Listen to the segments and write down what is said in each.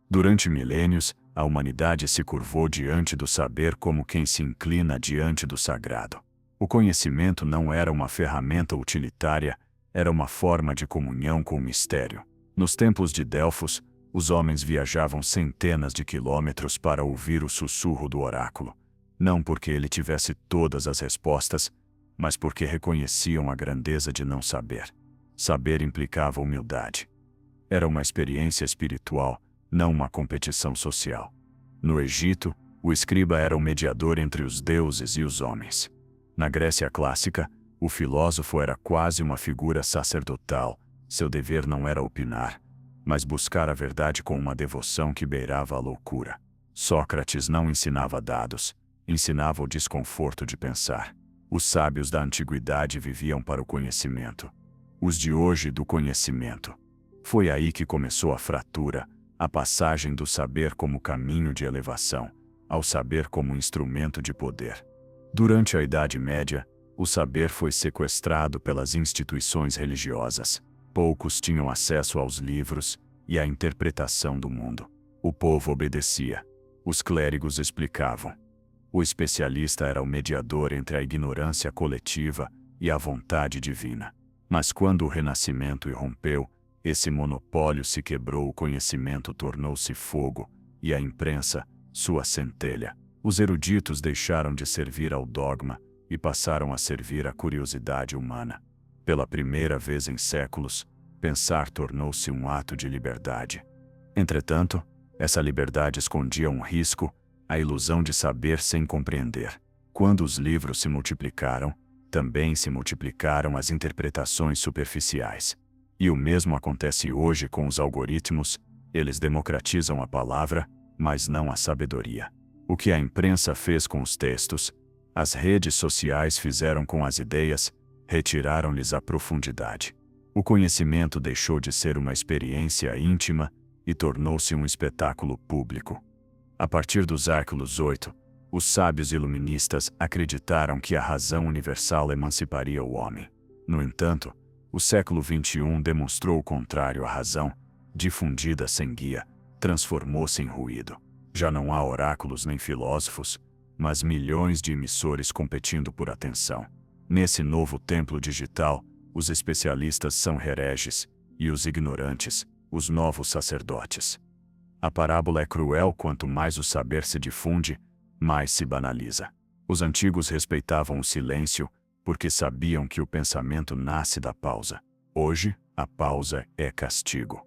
Durante milênios, a humanidade se curvou diante do saber como quem se inclina diante do sagrado. O conhecimento não era uma ferramenta utilitária, era uma forma de comunhão com o mistério. Nos templos de Delfos, os homens viajavam centenas de quilômetros para ouvir o sussurro do oráculo, não porque ele tivesse todas as respostas, mas porque reconheciam a grandeza de não saber. Saber implicava humildade. Era uma experiência espiritual, não uma competição social. No Egito, o escriba era o mediador entre os deuses e os homens. Na Grécia clássica, o filósofo era quase uma figura sacerdotal. Seu dever não era opinar, mas buscar a verdade com uma devoção que beirava a loucura. Sócrates não ensinava dados, ensinava o desconforto de pensar. Os sábios da antiguidade viviam para o conhecimento. Os de hoje do conhecimento. Foi aí que começou a fratura, a passagem do saber como caminho de elevação, ao saber como instrumento de poder. Durante a Idade Média, o saber foi sequestrado pelas instituições religiosas. Poucos tinham acesso aos livros e à interpretação do mundo. O povo obedecia. Os clérigos explicavam. O especialista era o mediador entre a ignorância coletiva e a vontade divina. Mas quando o Renascimento irrompeu, esse monopólio se quebrou, o conhecimento tornou-se fogo, e a imprensa, sua centelha. Os eruditos deixaram de servir ao dogma e passaram a servir à curiosidade humana. Pela primeira vez em séculos, pensar tornou-se um ato de liberdade. Entretanto, essa liberdade escondia um risco, a ilusão de saber sem compreender. Quando os livros se multiplicaram, também se multiplicaram as interpretações superficiais. E o mesmo acontece hoje com os algoritmos. Eles democratizam a palavra, mas não a sabedoria. O que a imprensa fez com os textos, as redes sociais fizeram com as ideias, retiraram-lhes a profundidade. O conhecimento deixou de ser uma experiência íntima e tornou-se um espetáculo público. A partir do século XVIII, os sábios iluministas acreditaram que a razão universal emanciparia o homem. No entanto, o século XXI demonstrou o contrário. A razão, difundida sem guia, transformou-se em ruído. Já não há oráculos nem filósofos, mas milhões de emissores competindo por atenção. Nesse novo templo digital, os especialistas são hereges, e os ignorantes, os novos sacerdotes. A parábola é cruel: quanto mais o saber se difunde, mais se banaliza. Os antigos respeitavam o silêncio, porque sabiam que o pensamento nasce da pausa. Hoje, a pausa é castigo.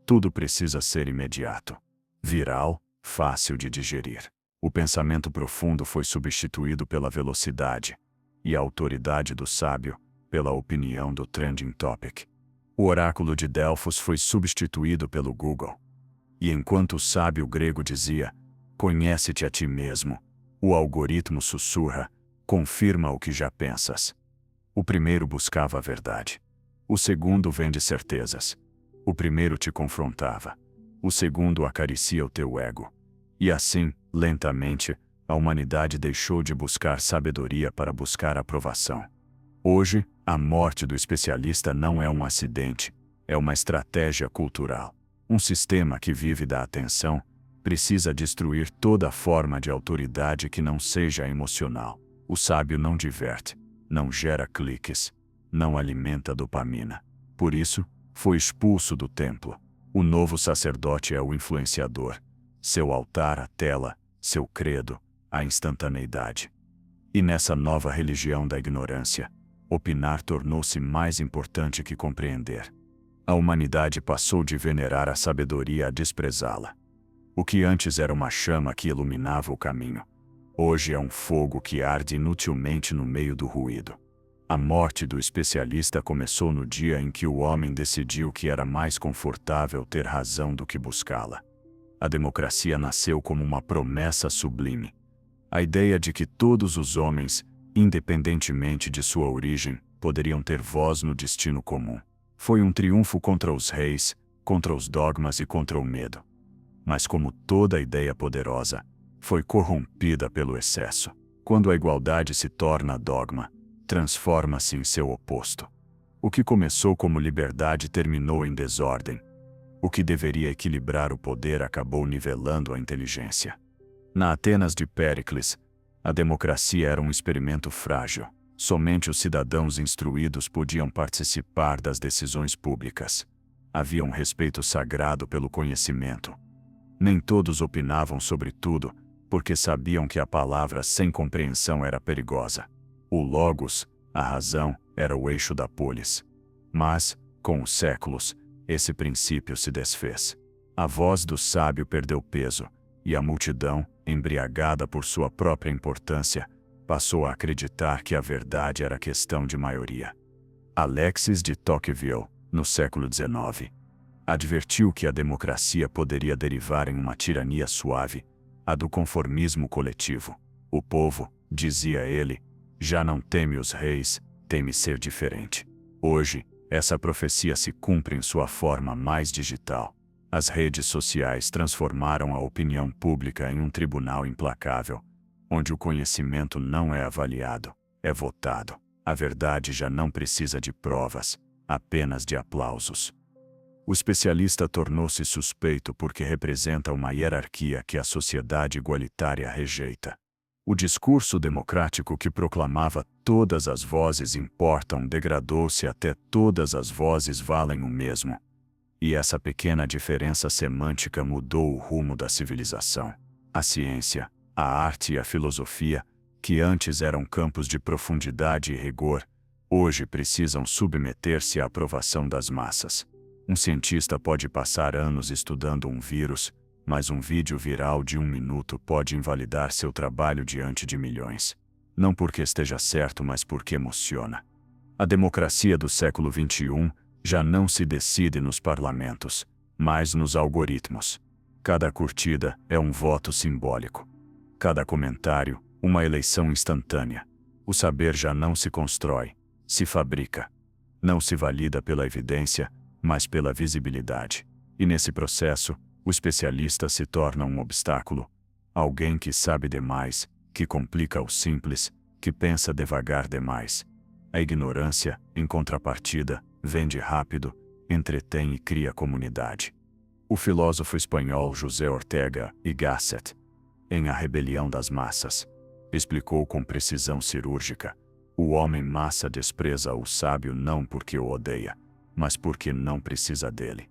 Tudo precisa ser imediato, viral, fácil de digerir. O pensamento profundo foi substituído pela velocidade, e a autoridade do sábio, pela opinião do trending topic. O oráculo de Delfos foi substituído pelo Google. E enquanto o sábio grego dizia, conhece-te a ti mesmo, o algoritmo sussurra, confirma o que já pensas. O primeiro buscava a verdade. O segundo vende certezas. O primeiro te confrontava. O segundo acaricia o teu ego. E assim, lentamente, a humanidade deixou de buscar sabedoria para buscar aprovação. Hoje, a morte do especialista não é um acidente, é uma estratégia cultural. Um sistema que vive da atenção precisa destruir toda forma de autoridade que não seja emocional. O sábio não diverte, não gera cliques, não alimenta dopamina. Por isso, foi expulso do templo. O novo sacerdote é o influenciador. Seu altar a tela, seu credo, a instantaneidade. E nessa nova religião da ignorância, opinar tornou-se mais importante que compreender. A humanidade passou de venerar a sabedoria a desprezá-la. O que antes era uma chama que iluminava o caminho, hoje é um fogo que arde inutilmente no meio do ruído. A morte do especialista começou no dia em que o homem decidiu que era mais confortável ter razão do que buscá-la. A democracia nasceu como uma promessa sublime. A ideia de que todos os homens, independentemente de sua origem, poderiam ter voz no destino comum. Foi um triunfo contra os reis, contra os dogmas e contra o medo. Mas como toda ideia poderosa, foi corrompida pelo excesso. Quando a igualdade se torna dogma, transforma-se em seu oposto. O que começou como liberdade terminou em desordem. O que deveria equilibrar o poder acabou nivelando a inteligência. Na Atenas de Péricles, a democracia era um experimento frágil. Somente os cidadãos instruídos podiam participar das decisões públicas. Havia um respeito sagrado pelo conhecimento. Nem todos opinavam sobre tudo, porque sabiam que a palavra sem compreensão era perigosa. O logos, a razão, era o eixo da polis. Mas, com os séculos, esse princípio se desfez. A voz do sábio perdeu peso, e a multidão, embriagada por sua própria importância, passou a acreditar que a verdade era questão de maioria. Alexis de Tocqueville, no século XIX, advertiu que a democracia poderia derivar em uma tirania suave, a do conformismo coletivo. O povo, dizia ele, já não teme os reis, teme ser diferente. Hoje, essa profecia se cumpre em sua forma mais digital. As redes sociais transformaram a opinião pública em um tribunal implacável, onde o conhecimento não é avaliado, é votado. A verdade já não precisa de provas, apenas de aplausos. O especialista tornou-se suspeito porque representa uma hierarquia que a sociedade igualitária rejeita. O discurso democrático que proclamava todas as vozes importam degradou-se até todas as vozes valem o mesmo. E essa pequena diferença semântica mudou o rumo da civilização. A ciência, a arte e a filosofia, que antes eram campos de profundidade e rigor, hoje precisam submeter-se à aprovação das massas. Um cientista pode passar anos estudando um vírus, mas um vídeo viral de 1 minuto pode invalidar seu trabalho diante de milhões. Não porque esteja certo, mas porque emociona. A democracia do século XXI já não se decide nos parlamentos, mas nos algoritmos. Cada curtida é um voto simbólico. Cada comentário, uma eleição instantânea. O saber já não se constrói, se fabrica. Não se valida pela evidência, mas pela visibilidade. E nesse processo, o especialista se torna um obstáculo. Alguém que sabe demais, que complica o simples, que pensa devagar demais. A ignorância, em contrapartida, vende rápido, entretém e cria comunidade. O filósofo espanhol José Ortega y Gasset, em A Rebelião das Massas, explicou com precisão cirúrgica: o homem-massa despreza o sábio não porque o odeia, mas porque não precisa dele.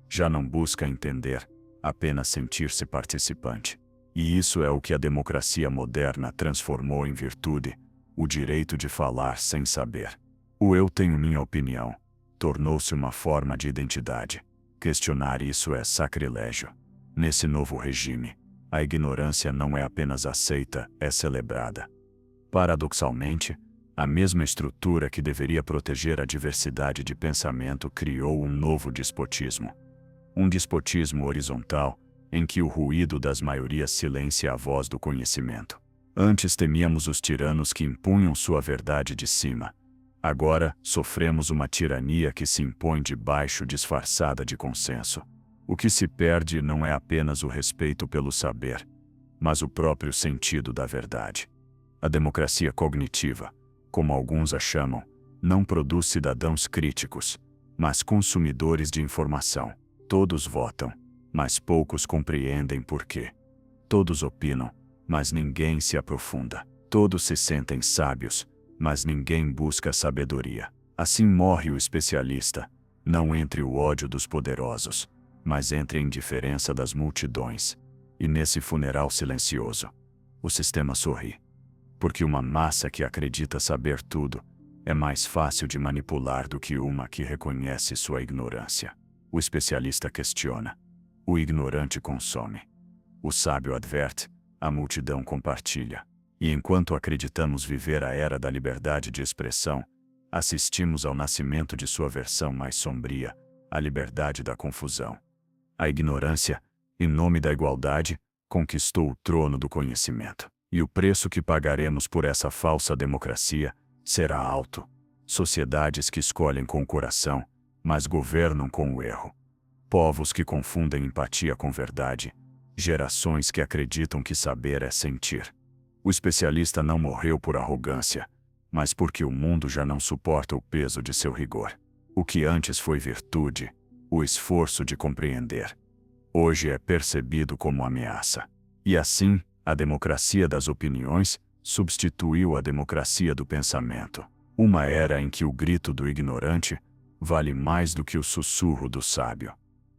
Já não busca entender, apenas sentir-se participante. E isso é o que a democracia moderna transformou em virtude, o direito de falar sem saber. O eu tenho minha opinião tornou-se uma forma de identidade. Questionar isso é sacrilégio. Nesse novo regime, a ignorância não é apenas aceita, é celebrada. Paradoxalmente, a mesma estrutura que deveria proteger a diversidade de pensamento criou um novo despotismo. Um despotismo horizontal, em que o ruído das maiorias silencia a voz do conhecimento. Antes temíamos os tiranos que impunham sua verdade de cima. Agora, sofremos uma tirania que se impõe de baixo disfarçada de consenso. O que se perde não é apenas o respeito pelo saber, mas o próprio sentido da verdade. A democracia cognitiva, como alguns a chamam, não produz cidadãos críticos, mas consumidores de informação. Todos votam, mas poucos compreendem por quê. Todos opinam, mas ninguém se aprofunda. Todos se sentem sábios, mas ninguém busca sabedoria. Assim morre o especialista, não entre o ódio dos poderosos, mas entre a indiferença das multidões. E nesse funeral silencioso, o sistema sorri. Porque uma massa que acredita saber tudo é mais fácil de manipular do que uma que reconhece sua ignorância. O especialista questiona. O ignorante consome. O sábio adverte, a multidão compartilha. E enquanto acreditamos viver a era da liberdade de expressão, assistimos ao nascimento de sua versão mais sombria, a liberdade da confusão. A ignorância, em nome da igualdade, conquistou o trono do conhecimento. E o preço que pagaremos por essa falsa democracia será alto. Sociedades que escolhem com o coração, mas governam com o erro. Povos que confundem empatia com verdade. Gerações que acreditam que saber é sentir. O especialista não morreu por arrogância, mas porque o mundo já não suporta o peso de seu rigor. O que antes foi virtude, o esforço de compreender. Hoje é percebido como ameaça. E assim, a democracia das opiniões substituiu a democracia do pensamento. Uma era em que o grito do ignorante vale mais do que o sussurro do sábio.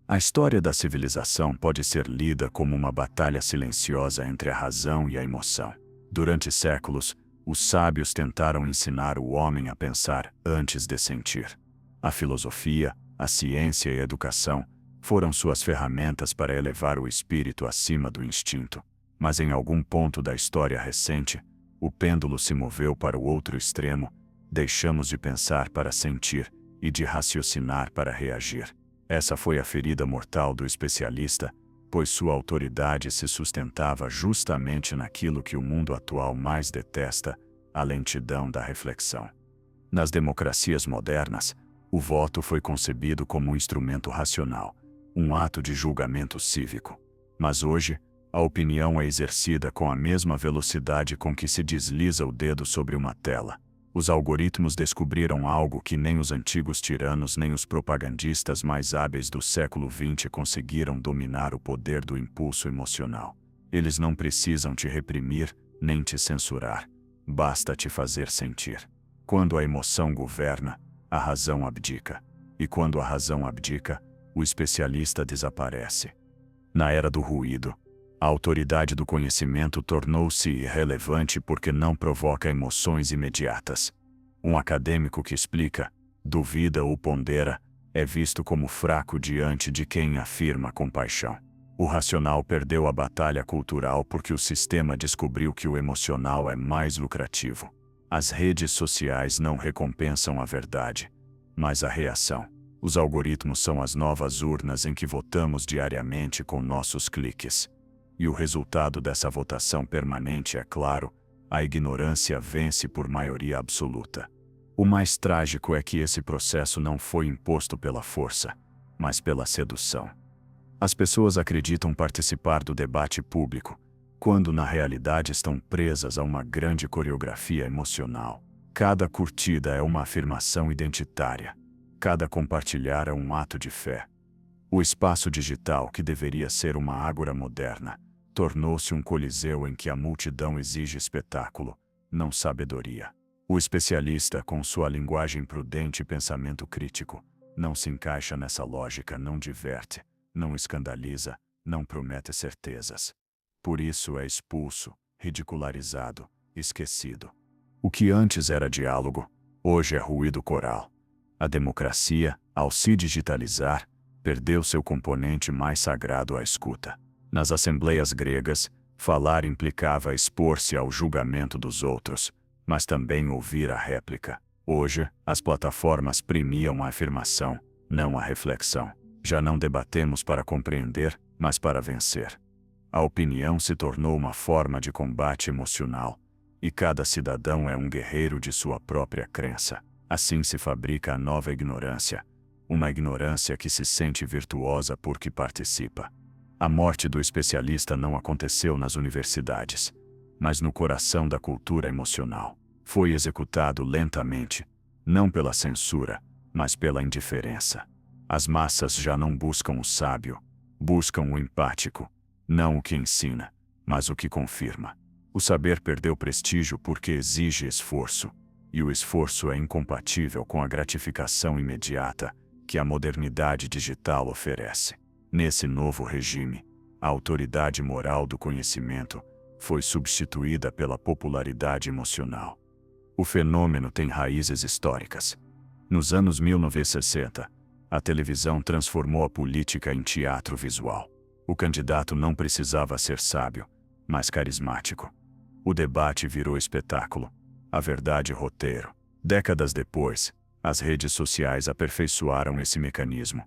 A história da civilização pode ser lida como uma batalha silenciosa entre a razão e a emoção. Durante séculos, os sábios tentaram ensinar o homem a pensar antes de sentir. A filosofia, a ciência e a educação foram suas ferramentas para elevar o espírito acima do instinto. Mas em algum ponto da história recente, o pêndulo se moveu para o outro extremo. Deixamos de pensar para sentir e de raciocinar para reagir. Essa foi a ferida mortal do especialista, pois sua autoridade se sustentava justamente naquilo que o mundo atual mais detesta, a lentidão da reflexão. Nas democracias modernas, o voto foi concebido como um instrumento racional, um ato de julgamento cívico. Mas hoje, a opinião é exercida com a mesma velocidade com que se desliza o dedo sobre uma tela. Os algoritmos descobriram algo que nem os antigos tiranos nem os propagandistas mais hábeis do século XX conseguiram dominar: o poder do impulso emocional. Eles não precisam te reprimir, nem te censurar. Basta te fazer sentir. Quando a emoção governa, a razão abdica. E quando a razão abdica, o especialista desaparece. Na era do ruído, a autoridade do conhecimento tornou-se irrelevante porque não provoca emoções imediatas. Um acadêmico que explica, duvida ou pondera, é visto como fraco diante de quem afirma com paixão. O racional perdeu a batalha cultural porque o sistema descobriu que o emocional é mais lucrativo. As redes sociais não recompensam a verdade, mas a reação. Os algoritmos são as novas urnas em que votamos diariamente com nossos cliques. E o resultado dessa votação permanente é claro: a ignorância vence por maioria absoluta. O mais trágico é que esse processo não foi imposto pela força, mas pela sedução. As pessoas acreditam participar do debate público, quando na realidade estão presas a uma grande coreografia emocional. Cada curtida é uma afirmação identitária. Cada compartilhar é um ato de fé. O espaço digital, que deveria ser uma ágora moderna, tornou-se um coliseu em que a multidão exige espetáculo, não sabedoria. O especialista, com sua linguagem prudente e pensamento crítico, não se encaixa nessa lógica, não diverte, não escandaliza, não promete certezas. Por isso é expulso, ridicularizado, esquecido. O que antes era diálogo, hoje é ruído coral. A democracia, ao se digitalizar, perdeu seu componente mais sagrado: à escuta. Nas assembleias gregas, falar implicava expor-se ao julgamento dos outros, mas também ouvir a réplica. Hoje, as plataformas premiam a afirmação, não a reflexão. Já não debatemos para compreender, mas para vencer. A opinião se tornou uma forma de combate emocional, e cada cidadão é um guerreiro de sua própria crença. Assim se fabrica a nova ignorância, uma ignorância que se sente virtuosa porque participa. A morte do especialista não aconteceu nas universidades, mas no coração da cultura emocional. Foi executado lentamente, não pela censura, mas pela indiferença. As massas já não buscam o sábio, buscam o empático, não o que ensina, mas o que confirma. O saber perdeu prestígio porque exige esforço, e o esforço é incompatível com a gratificação imediata que a modernidade digital oferece. Nesse novo regime, a autoridade moral do conhecimento foi substituída pela popularidade emocional. O fenômeno tem raízes históricas. Nos anos 1960, a televisão transformou a política em teatro visual. O candidato não precisava ser sábio, mas carismático. O debate virou espetáculo, a verdade roteiro. Décadas depois, as redes sociais aperfeiçoaram esse mecanismo.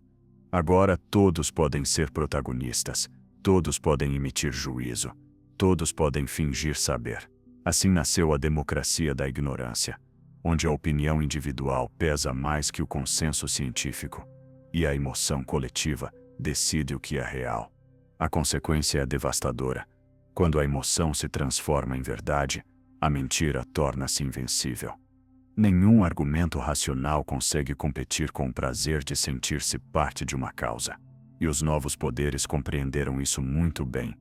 Agora todos podem ser protagonistas, todos podem emitir juízo, todos podem fingir saber. Assim nasceu a democracia da ignorância, onde a opinião individual pesa mais que o consenso científico, e a emoção coletiva decide o que é real. A consequência é devastadora. Quando a emoção se transforma em verdade, a mentira torna-se invencível. Nenhum argumento racional consegue competir com o prazer de sentir-se parte de uma causa. E os novos poderes compreenderam isso muito bem.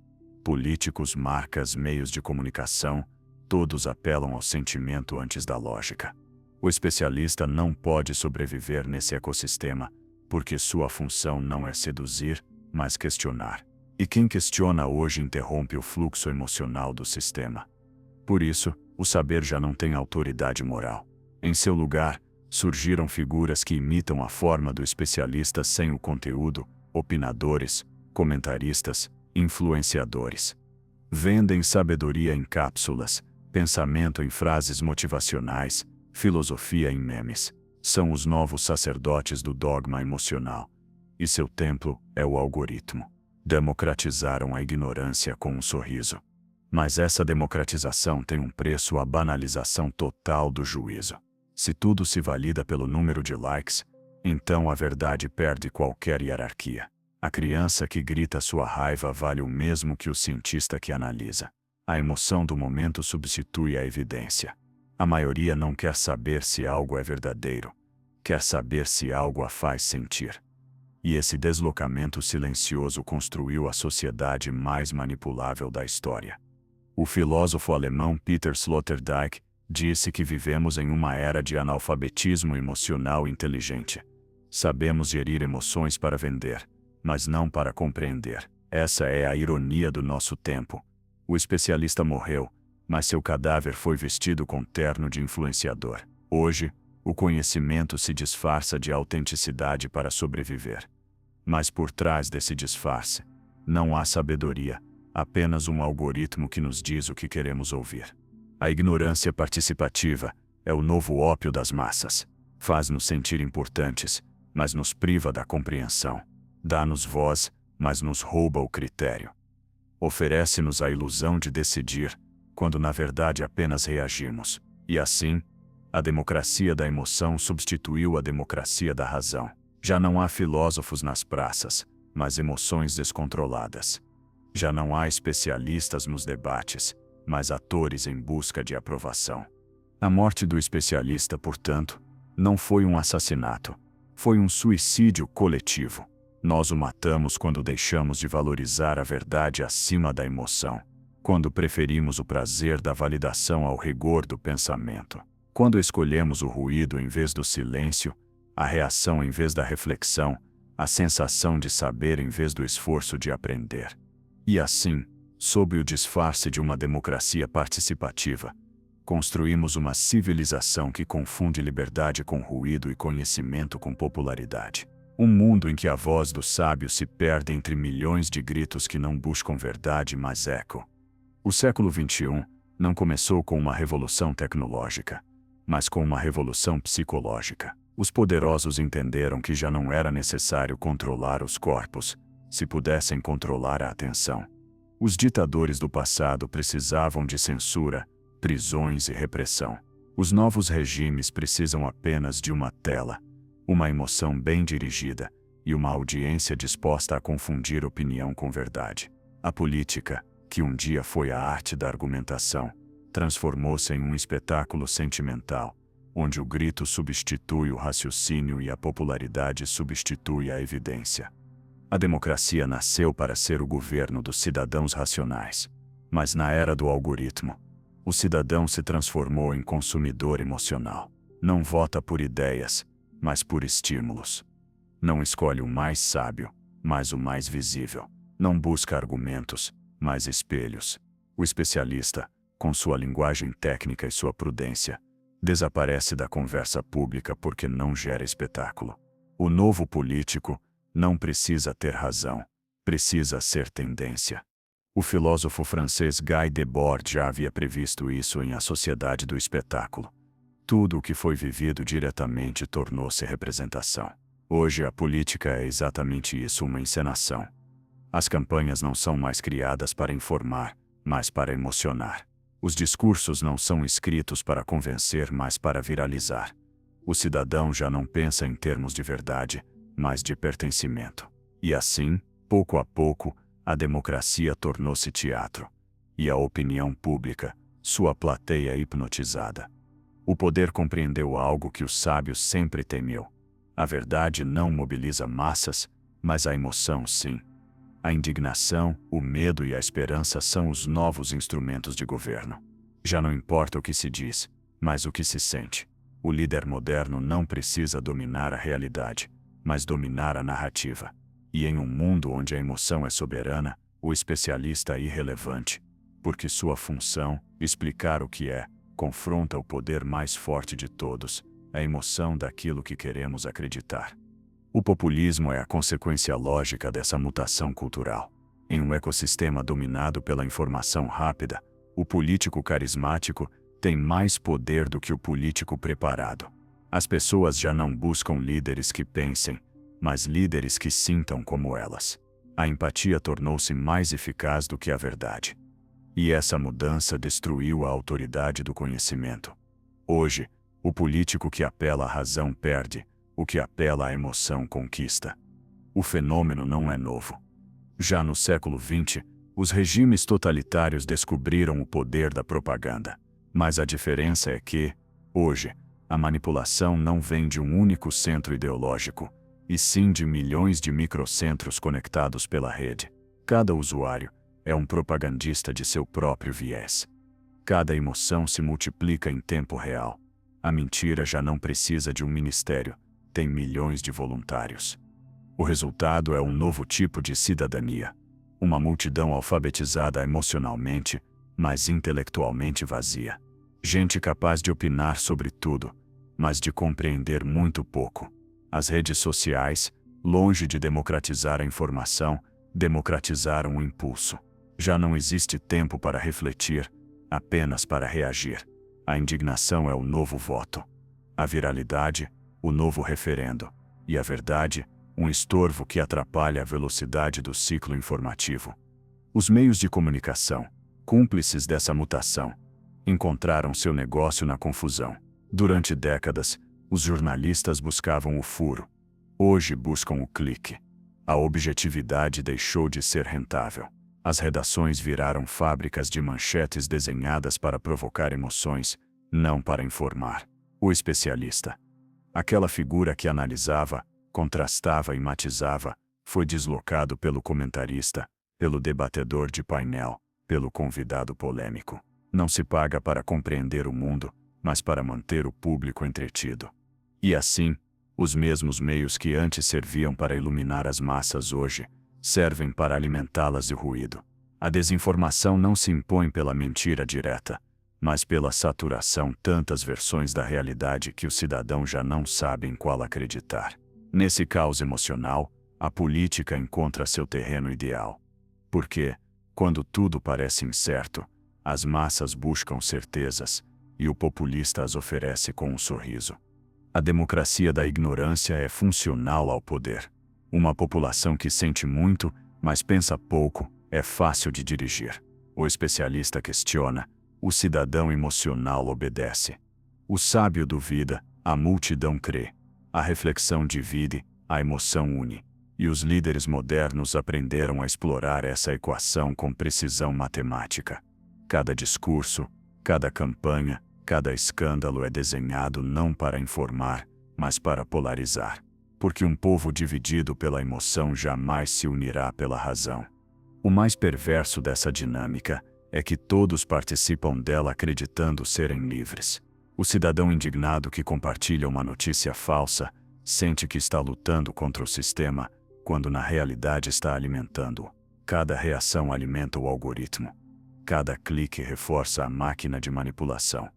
Políticos, marcas, meios de comunicação, todos apelam ao sentimento antes da lógica. O especialista não pode sobreviver nesse ecossistema, porque sua função não é seduzir, mas questionar. E quem questiona hoje interrompe o fluxo emocional do sistema. Por isso, o saber já não tem autoridade moral. Em seu lugar, surgiram figuras que imitam a forma do especialista sem o conteúdo, opinadores, comentaristas, influenciadores. Vendem sabedoria em cápsulas, pensamento em frases motivacionais, filosofia em memes. São os novos sacerdotes do dogma emocional. E seu templo é o algoritmo. Democratizaram a ignorância com um sorriso. Mas essa democratização tem um preço: a banalização total do juízo. Se tudo se valida pelo número de likes, então a verdade perde qualquer hierarquia. A criança que grita sua raiva vale o mesmo que o cientista que analisa. A emoção do momento substitui a evidência. A maioria não quer saber se algo é verdadeiro. Quer saber se algo a faz sentir. E esse deslocamento silencioso construiu a sociedade mais manipulável da história. O filósofo alemão Peter Sloterdijk disse que vivemos em uma era de analfabetismo emocional inteligente. Sabemos gerir emoções para vender, mas não para compreender. Essa é a ironia do nosso tempo. O especialista morreu, mas seu cadáver foi vestido com terno de influenciador. Hoje, o conhecimento se disfarça de autenticidade para sobreviver. Mas por trás desse disfarce, não há sabedoria, apenas um algoritmo que nos diz o que queremos ouvir. A ignorância participativa é o novo ópio das massas. Faz-nos sentir importantes, mas nos priva da compreensão. Dá-nos voz, mas nos rouba o critério. Oferece-nos a ilusão de decidir, quando na verdade apenas reagimos. E assim, a democracia da emoção substituiu a democracia da razão. Já não há filósofos nas praças, mas emoções descontroladas. Já não há especialistas nos debates, mas atores em busca de aprovação. A morte do especialista, portanto, não foi um assassinato, foi um suicídio coletivo. Nós o matamos quando deixamos de valorizar a verdade acima da emoção, quando preferimos o prazer da validação ao rigor do pensamento, quando escolhemos o ruído em vez do silêncio, a reação em vez da reflexão, a sensação de saber em vez do esforço de aprender. E assim, sob o disfarce de uma democracia participativa, construímos uma civilização que confunde liberdade com ruído e conhecimento com popularidade. Um mundo em que a voz do sábio se perde entre milhões de gritos que não buscam verdade, mas eco. O século XXI não começou com uma revolução tecnológica, mas com uma revolução psicológica. Os poderosos entenderam que já não era necessário controlar os corpos, se pudessem controlar a atenção. Os ditadores do passado precisavam de censura, prisões e repressão. Os novos regimes precisam apenas de uma tela, uma emoção bem dirigida e uma audiência disposta a confundir opinião com verdade. A política, que um dia foi a arte da argumentação, transformou-se em um espetáculo sentimental, onde o grito substitui o raciocínio e a popularidade substitui a evidência. A democracia nasceu para ser o governo dos cidadãos racionais, mas na era do algoritmo, o cidadão se transformou em consumidor emocional. Não vota por ideias, mas por estímulos. Não escolhe o mais sábio, mas o mais visível. Não busca argumentos, mas espelhos. O especialista, com sua linguagem técnica e sua prudência, desaparece da conversa pública porque não gera espetáculo. O novo político não precisa ter razão, precisa ser tendência. O filósofo francês Guy Debord já havia previsto isso em A Sociedade do Espetáculo. Tudo o que foi vivido diretamente tornou-se representação. Hoje a política é exatamente isso, uma encenação. As campanhas não são mais criadas para informar, mas para emocionar. Os discursos não são escritos para convencer, mas para viralizar. O cidadão já não pensa em termos de verdade, mas de pertencimento. E assim, pouco a pouco, a democracia tornou-se teatro. E a opinião pública, sua plateia hipnotizada. O poder compreendeu algo que o sábio sempre temeu. A verdade não mobiliza massas, mas a emoção sim. A indignação, o medo e a esperança são os novos instrumentos de governo. Já não importa o que se diz, mas o que se sente. O líder moderno não precisa dominar a realidade, mas dominar a narrativa. E em um mundo onde a emoção é soberana, o especialista é irrelevante, porque sua função, explicar o que é, confronta o poder mais forte de todos, a emoção daquilo que queremos acreditar. O populismo é a consequência lógica dessa mutação cultural. Em um ecossistema dominado pela informação rápida, o político carismático tem mais poder do que o político preparado. As pessoas já não buscam líderes que pensem, mas líderes que sintam como elas. A empatia tornou-se mais eficaz do que a verdade. E essa mudança destruiu a autoridade do conhecimento. Hoje, o político que apela à razão perde, o que apela à emoção conquista. O fenômeno não é novo. Já no século XX, os regimes totalitários descobriram o poder da propaganda. Mas a diferença é que, hoje, a manipulação não vem de um único centro ideológico, e sim de milhões de microcentros conectados pela rede. Cada usuário é um propagandista de seu próprio viés. Cada emoção se multiplica em tempo real. A mentira já não precisa de um ministério, tem milhões de voluntários. O resultado é um novo tipo de cidadania. Uma multidão alfabetizada emocionalmente, mas intelectualmente vazia. Gente capaz de opinar sobre tudo, mas de compreender muito pouco. As redes sociais, longe de democratizar a informação, democratizaram o impulso. Já não existe tempo para refletir, apenas para reagir. A indignação é o novo voto. A viralidade, o novo referendo. E a verdade, um estorvo que atrapalha a velocidade do ciclo informativo. Os meios de comunicação, cúmplices dessa mutação, encontraram seu negócio na confusão. Durante décadas, os jornalistas buscavam o furo. Hoje buscam o clique. A objetividade deixou de ser rentável. As redações viraram fábricas de manchetes desenhadas para provocar emoções, não para informar. O especialista, aquela figura que analisava, contrastava e matizava, foi deslocado pelo comentarista, pelo debatedor de painel, pelo convidado polêmico. Não se paga para compreender o mundo, mas para manter o público entretido. E assim, os mesmos meios que antes serviam para iluminar as massas hoje, servem para alimentá-las de ruído. A desinformação não se impõe pela mentira direta, mas pela saturação tantas versões da realidade que o cidadão já não sabe em qual acreditar. Nesse caos emocional, a política encontra seu terreno ideal. Porque, quando tudo parece incerto, as massas buscam certezas, e o populista as oferece com um sorriso. A democracia da ignorância é funcional ao poder. Uma população que sente muito, mas pensa pouco, é fácil de dirigir. O especialista questiona, o cidadão emocional obedece. O sábio duvida, a multidão crê. A reflexão divide, a emoção une. E os líderes modernos aprenderam a explorar essa equação com precisão matemática. Cada discurso, cada campanha, cada escândalo é desenhado não para informar, mas para polarizar. Porque um povo dividido pela emoção jamais se unirá pela razão. O mais perverso dessa dinâmica é que todos participam dela acreditando serem livres. O cidadão indignado que compartilha uma notícia falsa sente que está lutando contra o sistema, quando na realidade está alimentando-o. Cada reação alimenta o algoritmo. Cada clique reforça a máquina de manipulação.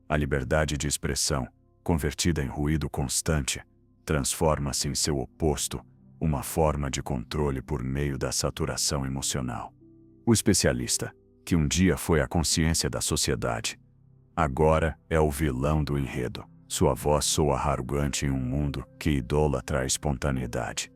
A liberdade de expressão, convertida em ruído constante, transforma-se em seu oposto, uma forma de controle por meio da saturação emocional. O especialista, que um dia foi a consciência da sociedade, agora é o vilão do enredo. Sua voz soa arrogante em um mundo que idolatra a espontaneidade.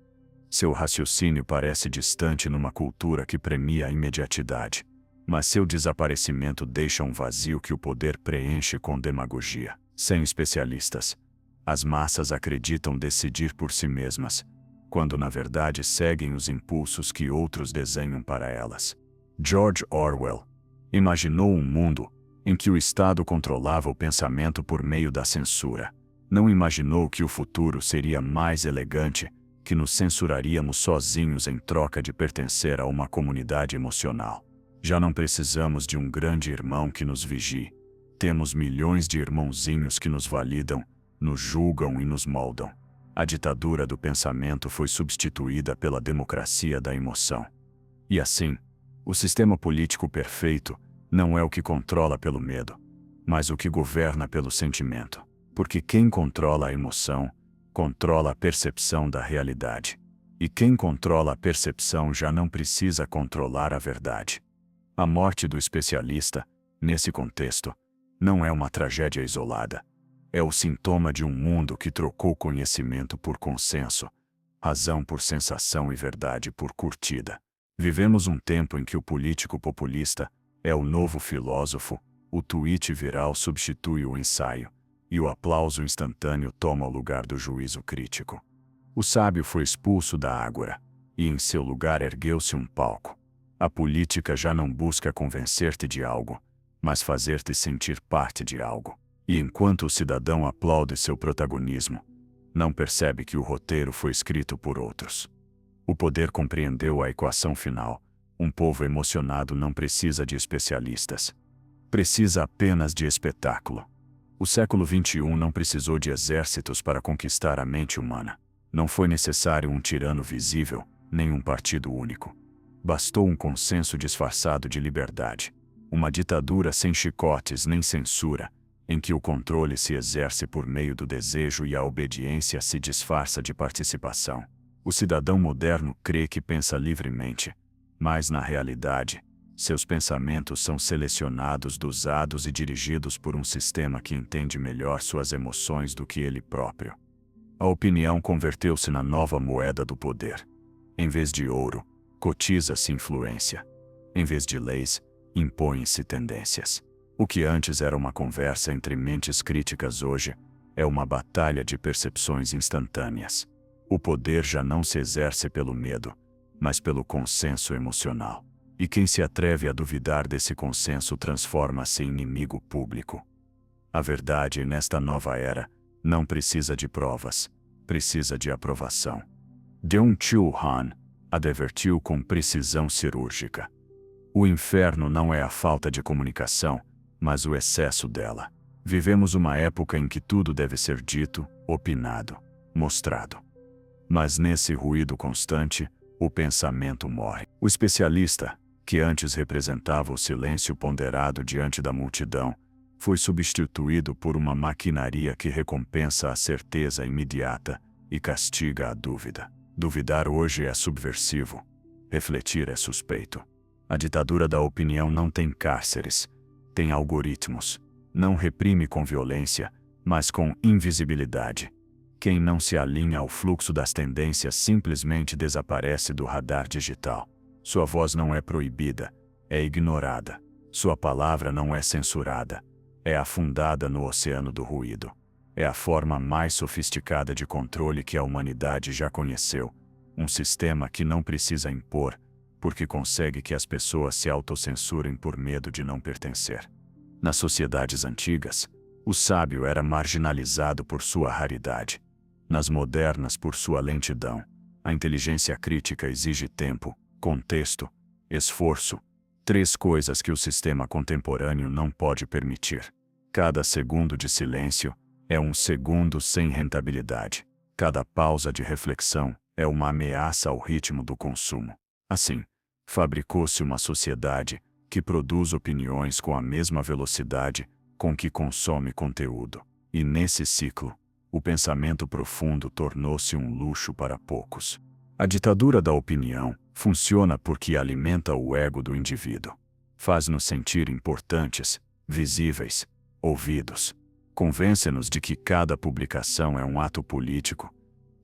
Seu raciocínio parece distante numa cultura que premia a imediatidade, mas seu desaparecimento deixa um vazio que o poder preenche com demagogia. Sem especialistas, as massas acreditam decidir por si mesmas, quando na verdade seguem os impulsos que outros desenham para elas. George Orwell imaginou um mundo em que o Estado controlava o pensamento por meio da censura. Não imaginou que o futuro seria mais elegante, que nos censuraríamos sozinhos em troca de pertencer a uma comunidade emocional. Já não precisamos de um grande irmão que nos vigie. Temos milhões de irmãozinhos que nos validam, nos julgam e nos moldam. A ditadura do pensamento foi substituída pela democracia da emoção. E assim, o sistema político perfeito não é o que controla pelo medo, mas o que governa pelo sentimento. Porque quem controla a emoção, controla a percepção da realidade. E quem controla a percepção já não precisa controlar a verdade. A morte do especialista, nesse contexto, não é uma tragédia isolada. É o sintoma de um mundo que trocou conhecimento por consenso, razão por sensação e verdade por curtida. Vivemos um tempo em que o político populista é o novo filósofo, o tweet viral substitui o ensaio, e o aplauso instantâneo toma o lugar do juízo crítico. O sábio foi expulso da ágora, e em seu lugar ergueu-se um palco. A política já não busca convencer-te de algo, mas fazer-te sentir parte de algo. E enquanto o cidadão aplaude seu protagonismo, não percebe que o roteiro foi escrito por outros. O poder compreendeu a equação final. Um povo emocionado não precisa de especialistas. Precisa apenas de espetáculo. O século XXI não precisou de exércitos para conquistar a mente humana. Não foi necessário um tirano visível, nem um partido único. Bastou um consenso disfarçado de liberdade. Uma ditadura sem chicotes nem censura, em que o controle se exerce por meio do desejo e a obediência se disfarça de participação. O cidadão moderno crê que pensa livremente, mas na realidade, seus pensamentos são selecionados, dosados e dirigidos por um sistema que entende melhor suas emoções do que ele próprio. A opinião converteu-se na nova moeda do poder. Em vez de ouro, cotiza-se influência. Em vez de leis, impõem-se tendências. O que antes era uma conversa entre mentes críticas hoje é uma batalha de percepções instantâneas. O poder já não se exerce pelo medo, mas pelo consenso emocional. E quem se atreve a duvidar desse consenso transforma-se em inimigo público. A verdade, nesta nova era, não precisa de provas, precisa de aprovação. Byung-Chul Han advertiu com precisão cirúrgica. O inferno não é a falta de comunicação, mas o excesso dela. Vivemos uma época em que tudo deve ser dito, opinado, mostrado. Mas nesse ruído constante, o pensamento morre. O especialista, que antes representava o silêncio ponderado diante da multidão, foi substituído por uma maquinaria que recompensa a certeza imediata e castiga a dúvida. Duvidar hoje é subversivo. Refletir é suspeito. A ditadura da opinião não tem cárceres, tem algoritmos. Não reprime com violência, mas com invisibilidade. Quem não se alinha ao fluxo das tendências simplesmente desaparece do radar digital. Sua voz não é proibida, é ignorada. Sua palavra não é censurada, é afundada no oceano do ruído. É a forma mais sofisticada de controle que a humanidade já conheceu. Um sistema que não precisa impor, porque consegue que as pessoas se autocensurem por medo de não pertencer. Nas sociedades antigas, o sábio era marginalizado por sua raridade. Nas modernas, por sua lentidão. A inteligência crítica exige tempo, contexto, esforço. 3 coisas que o sistema contemporâneo não pode permitir. Cada segundo de silêncio é um segundo sem rentabilidade. Cada pausa de reflexão é uma ameaça ao ritmo do consumo. Assim, fabricou-se uma sociedade que produz opiniões com a mesma velocidade com que consome conteúdo. E nesse ciclo, o pensamento profundo tornou-se um luxo para poucos. A ditadura da opinião funciona porque alimenta o ego do indivíduo. Faz-nos sentir importantes, visíveis, ouvidos. Convence-nos de que cada publicação é um ato político,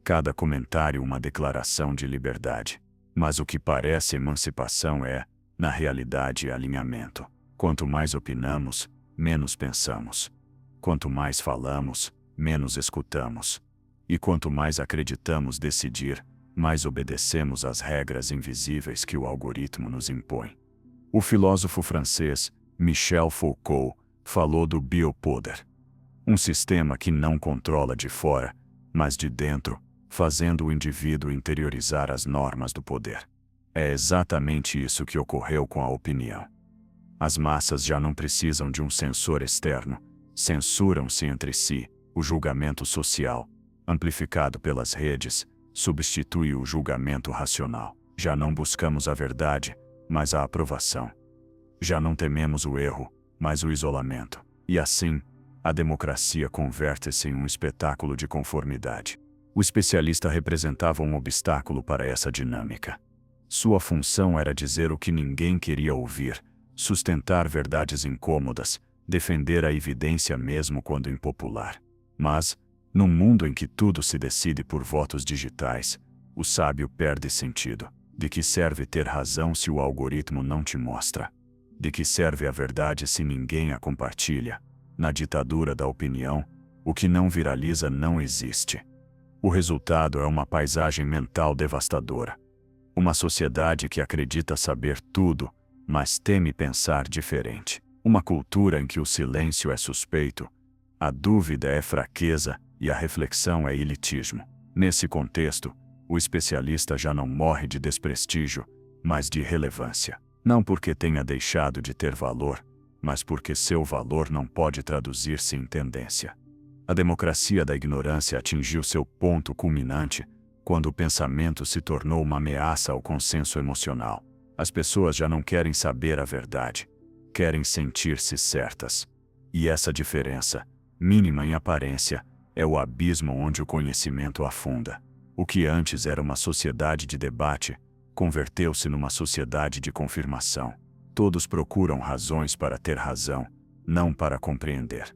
cada comentário uma declaração de liberdade. Mas o que parece emancipação é, na realidade, alinhamento. Quanto mais opinamos, menos pensamos. Quanto mais falamos, menos escutamos. E quanto mais acreditamos decidir, mais obedecemos às regras invisíveis que o algoritmo nos impõe. O filósofo francês, Michel Foucault, Falou do biopoder. Um sistema que não controla de fora, mas de dentro, fazendo o indivíduo interiorizar as normas do poder. É exatamente isso que ocorreu com a opinião. As massas já não precisam de um censor externo, censuram-se entre si. O julgamento social, amplificado pelas redes, substitui o julgamento racional. Já não buscamos a verdade, mas a aprovação. Já não tememos o erro, mas o isolamento. E assim, a democracia converte-se em um espetáculo de conformidade. O especialista representava um obstáculo para essa dinâmica. Sua função era dizer o que ninguém queria ouvir, sustentar verdades incômodas, defender a evidência mesmo quando impopular. Mas, num mundo em que tudo se decide por votos digitais, o sábio perde sentido. De que serve ter razão se o algoritmo não te mostra? De que serve a verdade se ninguém a compartilha? Na ditadura da opinião, o que não viraliza não existe. O resultado é uma paisagem mental devastadora. Uma sociedade que acredita saber tudo, mas teme pensar diferente. Uma cultura em que o silêncio é suspeito, a dúvida é fraqueza e a reflexão é elitismo. Nesse contexto, o especialista já não morre de desprestígio, mas de relevância. Não porque tenha deixado de ter valor, mas porque seu valor não pode traduzir-se em tendência. A democracia da ignorância atingiu seu ponto culminante quando o pensamento se tornou uma ameaça ao consenso emocional. As pessoas já não querem saber a verdade, querem sentir-se certas. E essa diferença, mínima em aparência, é o abismo onde o conhecimento afunda. O que antes era uma sociedade de debate, converteu-se numa sociedade de confirmação. Todos procuram razões para ter razão, não para compreender.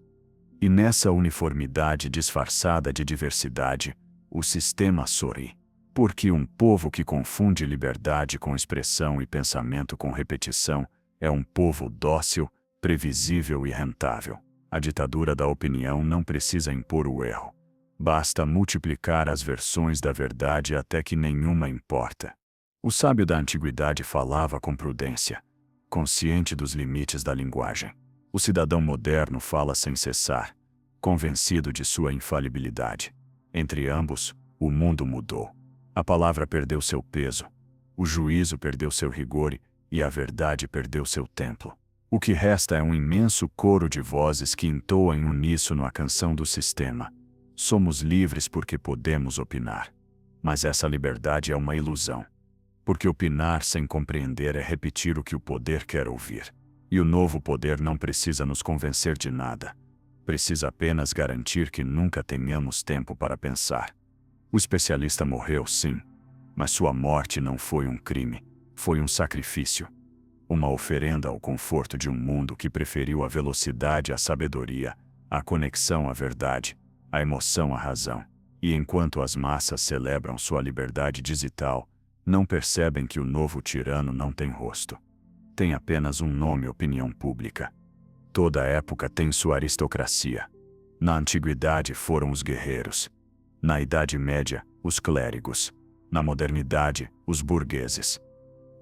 E nessa uniformidade disfarçada de diversidade, o sistema sorri. Porque um povo que confunde liberdade com expressão e pensamento com repetição é um povo dócil, previsível e rentável. A ditadura da opinião não precisa impor o erro. Basta multiplicar as versões da verdade até que nenhuma importa. O sábio da antiguidade falava com prudência, consciente dos limites da linguagem. O cidadão moderno fala sem cessar, convencido de sua infalibilidade. Entre ambos, o mundo mudou. A palavra perdeu seu peso, o juízo perdeu seu rigor e a verdade perdeu seu templo. O que resta é um imenso coro de vozes que entoam em uníssono a canção do sistema. Somos livres porque podemos opinar. Mas essa liberdade é uma ilusão. Porque opinar sem compreender é repetir o que o poder quer ouvir. E o novo poder não precisa nos convencer de nada. Precisa apenas garantir que nunca tenhamos tempo para pensar. O especialista morreu, sim, mas sua morte não foi um crime, foi um sacrifício. Uma oferenda ao conforto de um mundo que preferiu a velocidade à sabedoria, a conexão à verdade, a emoção à razão. E enquanto as massas celebram sua liberdade digital, não percebem que o novo tirano não tem rosto. Tem apenas um nome: opinião pública. Toda época tem sua aristocracia. Na antiguidade foram os guerreiros. Na Idade Média, os clérigos. Na modernidade, os burgueses.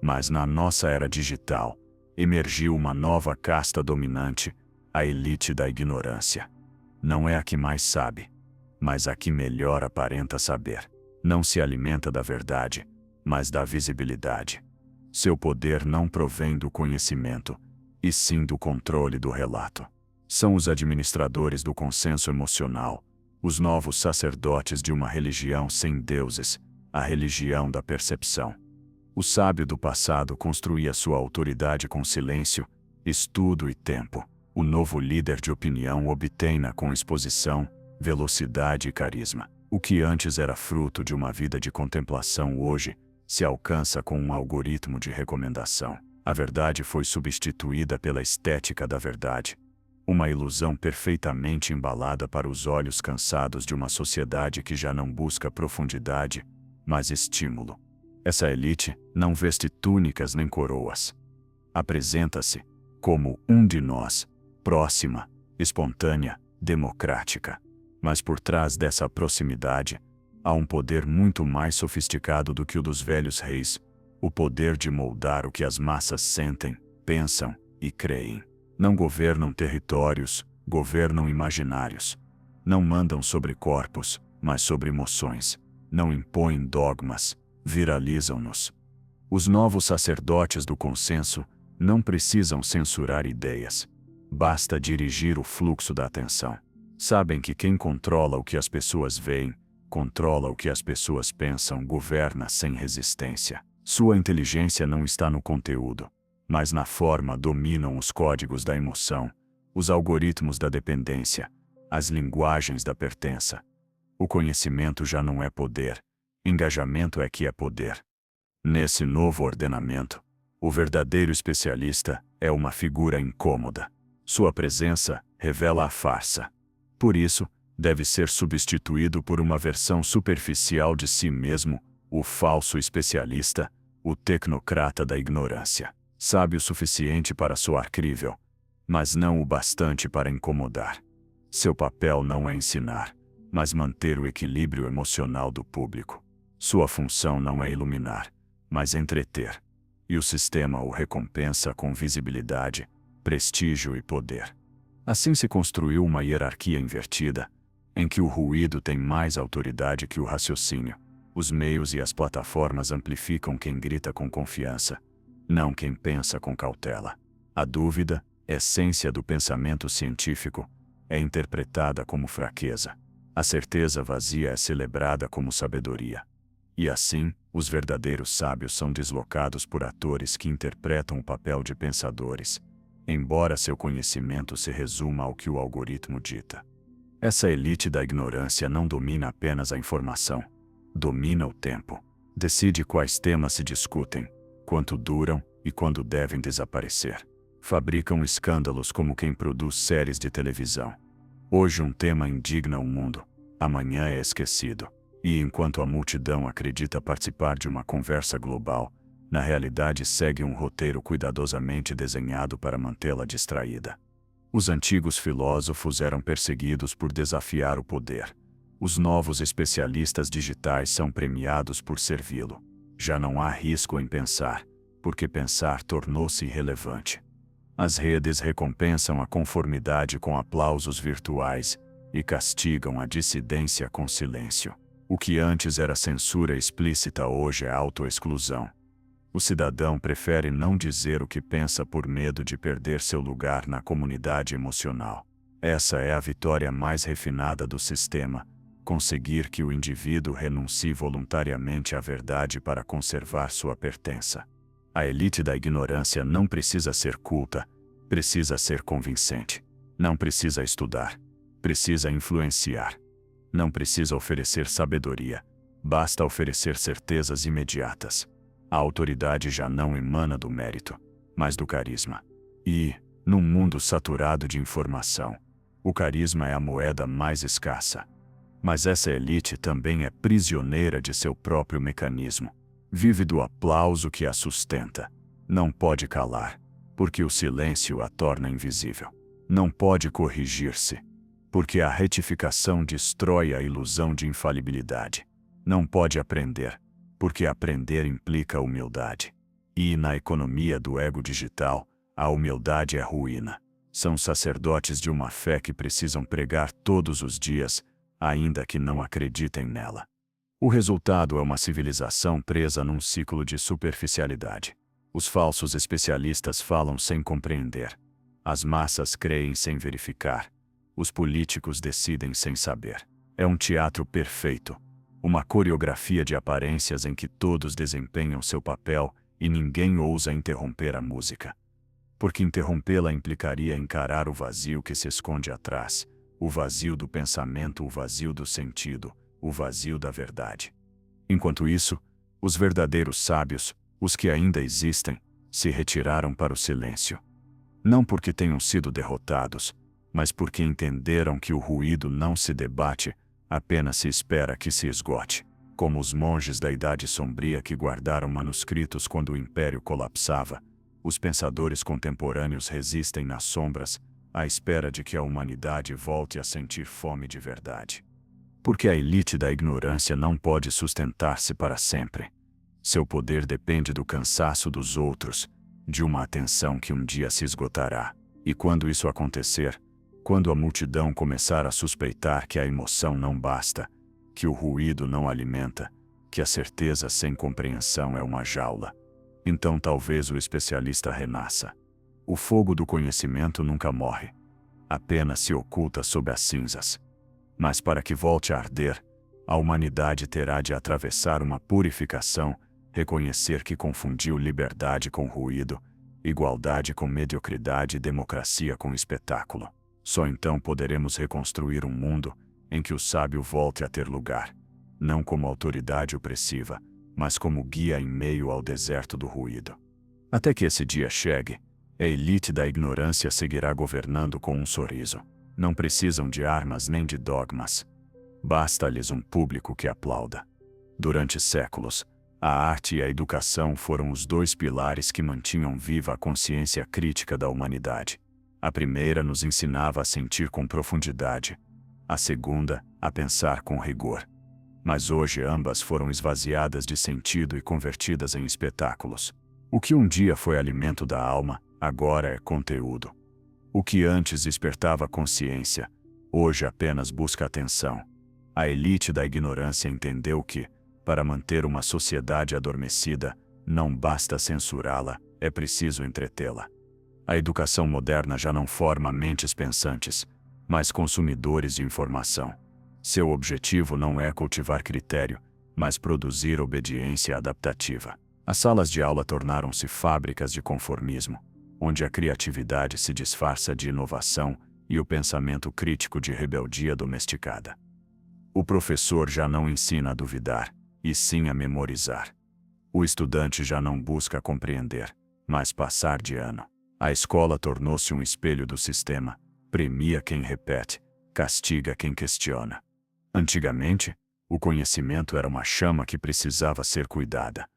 Mas na nossa era digital, emergiu uma nova casta dominante, a elite da ignorância. Não é a que mais sabe, mas a que melhor aparenta saber. Não se alimenta da verdade, mas da visibilidade. Seu poder não provém do conhecimento, e sim do controle do relato. São os administradores do consenso emocional, os novos sacerdotes de uma religião sem deuses, a religião da percepção. O sábio do passado construía sua autoridade com silêncio, estudo e tempo. O novo líder de opinião obtém-na com exposição, velocidade e carisma. O que antes era fruto de uma vida de contemplação hoje se alcança com um algoritmo de recomendação. A verdade foi substituída pela estética da verdade. Uma ilusão perfeitamente embalada para os olhos cansados de uma sociedade que já não busca profundidade, mas estímulo. Essa elite não veste túnicas nem coroas. Apresenta-se como um de nós, próxima, espontânea, democrática. Mas por trás dessa proximidade, há um poder muito mais sofisticado do que o dos velhos reis, o poder de moldar o que as massas sentem, pensam e creem. Não governam territórios, governam imaginários. Não mandam sobre corpos, mas sobre emoções. Não impõem dogmas, viralizam-nos. Os novos sacerdotes do consenso não precisam censurar ideias. Basta dirigir o fluxo da atenção. Sabem que quem controla o que as pessoas veem, controla o que as pessoas pensam, governa sem resistência. Sua inteligência não está no conteúdo, mas na forma. Dominam os códigos da emoção, os algoritmos da dependência, as linguagens da pertença. O conhecimento já não é poder, engajamento é que é poder. Nesse novo ordenamento, o verdadeiro especialista é uma figura incômoda. Sua presença revela a farsa. Por isso, deve ser substituído por uma versão superficial de si mesmo, o falso especialista, o tecnocrata da ignorância. Sabe o suficiente para soar crível, mas não o bastante para incomodar. Seu papel não é ensinar, mas manter o equilíbrio emocional do público. Sua função não é iluminar, mas entreter. E o sistema o recompensa com visibilidade, prestígio e poder. Assim se construiu uma hierarquia invertida, em que o ruído tem mais autoridade que o raciocínio. Os meios e as plataformas amplificam quem grita com confiança, não quem pensa com cautela. A dúvida, essência do pensamento científico, é interpretada como fraqueza. A certeza vazia é celebrada como sabedoria. E assim, os verdadeiros sábios são deslocados por atores que interpretam o papel de pensadores, embora seu conhecimento se resuma ao que o algoritmo dita. Essa elite da ignorância não domina apenas a informação, domina o tempo. Decide quais temas se discutem, quanto duram e quando devem desaparecer. Fabricam escândalos como quem produz séries de televisão. Hoje um tema indigna o mundo, amanhã é esquecido. E enquanto a multidão acredita participar de uma conversa global, na realidade segue um roteiro cuidadosamente desenhado para mantê-la distraída. Os antigos filósofos eram perseguidos por desafiar o poder. Os novos especialistas digitais são premiados por servi-lo. Já não há risco em pensar, porque pensar tornou-se irrelevante. As redes recompensam a conformidade com aplausos virtuais e castigam a dissidência com silêncio. O que antes era censura explícita hoje é autoexclusão. O cidadão prefere não dizer o que pensa por medo de perder seu lugar na comunidade emocional. Essa é a vitória mais refinada do sistema, conseguir que o indivíduo renuncie voluntariamente à verdade para conservar sua pertença. A elite da ignorância não precisa ser culta, precisa ser convincente. Não precisa estudar, precisa influenciar. Não precisa oferecer sabedoria, basta oferecer certezas imediatas. A autoridade já não emana do mérito, mas do carisma. E, num mundo saturado de informação, o carisma é a moeda mais escassa. Mas essa elite também é prisioneira de seu próprio mecanismo. Vive do aplauso que a sustenta. Não pode calar, porque o silêncio a torna invisível. Não pode corrigir-se, porque a retificação destrói a ilusão de infalibilidade. Não pode aprender, porque aprender implica humildade. E na economia do ego digital, a humildade é ruína. São sacerdotes de uma fé que precisam pregar todos os dias, ainda que não acreditem nela. O resultado é uma civilização presa num ciclo de superficialidade. Os falsos especialistas falam sem compreender. As massas creem sem verificar. Os políticos decidem sem saber. É um teatro perfeito. Uma coreografia de aparências em que todos desempenham seu papel e ninguém ousa interromper a música. Porque interrompê-la implicaria encarar o vazio que se esconde atrás, o vazio do pensamento, o vazio do sentido, o vazio da verdade. Enquanto isso, os verdadeiros sábios, os que ainda existem, se retiraram para o silêncio. Não porque tenham sido derrotados, mas porque entenderam que o ruído não se debate, apenas se espera que se esgote. Como os monges da Idade Sombria que guardaram manuscritos quando o império colapsava, os pensadores contemporâneos resistem nas sombras, à espera de que a humanidade volte a sentir fome de verdade. Porque a elite da ignorância não pode sustentar-se para sempre. Seu poder depende do cansaço dos outros, de uma atenção que um dia se esgotará. E quando isso acontecer, quando a multidão começar a suspeitar que a emoção não basta, que o ruído não alimenta, que a certeza sem compreensão é uma jaula, então talvez o especialista renasça. O fogo do conhecimento nunca morre, apenas se oculta sob as cinzas. Mas para que volte a arder, a humanidade terá de atravessar uma purificação, reconhecer que confundiu liberdade com ruído, igualdade com mediocridade e democracia com espetáculo. Só então poderemos reconstruir um mundo em que o sábio volte a ter lugar, não como autoridade opressiva, mas como guia em meio ao deserto do ruído. Até que esse dia chegue, a elite da ignorância seguirá governando com um sorriso. Não precisam de armas nem de dogmas. Basta-lhes um público que aplauda. Durante séculos, a arte e a educação foram os dois pilares que mantinham viva a consciência crítica da humanidade. A primeira nos ensinava a sentir com profundidade, a segunda, a pensar com rigor. Mas hoje ambas foram esvaziadas de sentido e convertidas em espetáculos. O que um dia foi alimento da alma, agora é conteúdo. O que antes despertava consciência, hoje apenas busca atenção. A elite da ignorância entendeu que, para manter uma sociedade adormecida, não basta censurá-la, é preciso entretê-la. A educação moderna já não forma mentes pensantes, mas consumidores de informação. Seu objetivo não é cultivar critério, mas produzir obediência adaptativa. As salas de aula tornaram-se fábricas de conformismo, onde a criatividade se disfarça de inovação e o pensamento crítico de rebeldia domesticada. O professor já não ensina a duvidar, e sim a memorizar. O estudante já não busca compreender, mas passar de ano. A escola tornou-se um espelho do sistema, premia quem repete, castiga quem questiona. Antigamente, o conhecimento era uma chama que precisava ser cuidada.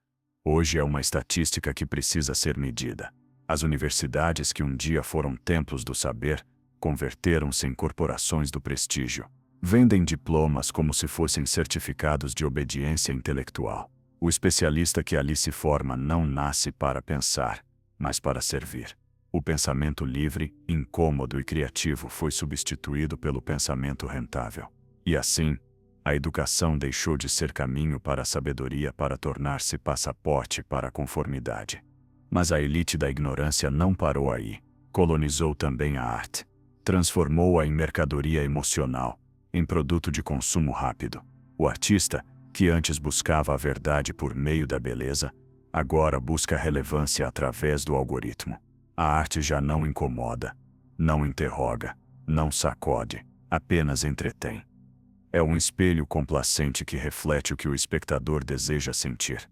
Hoje é uma estatística que precisa ser medida. As universidades que um dia foram templos do saber, converteram-se em corporações do prestígio. Vendem diplomas como se fossem certificados de obediência intelectual. O especialista que ali se forma não nasce para pensar, mas para servir. O pensamento livre, incômodo e criativo foi substituído pelo pensamento rentável. E assim, a educação deixou de ser caminho para a sabedoria para tornar-se passaporte para a conformidade. Mas a elite da ignorância não parou aí. Colonizou também a arte. Transformou-a em mercadoria emocional, em produto de consumo rápido. O artista, que antes buscava a verdade por meio da beleza, agora busca relevância através do algoritmo. A arte já não incomoda, não interroga, não sacode, apenas entretém. É um espelho complacente que reflete o que o espectador deseja sentir.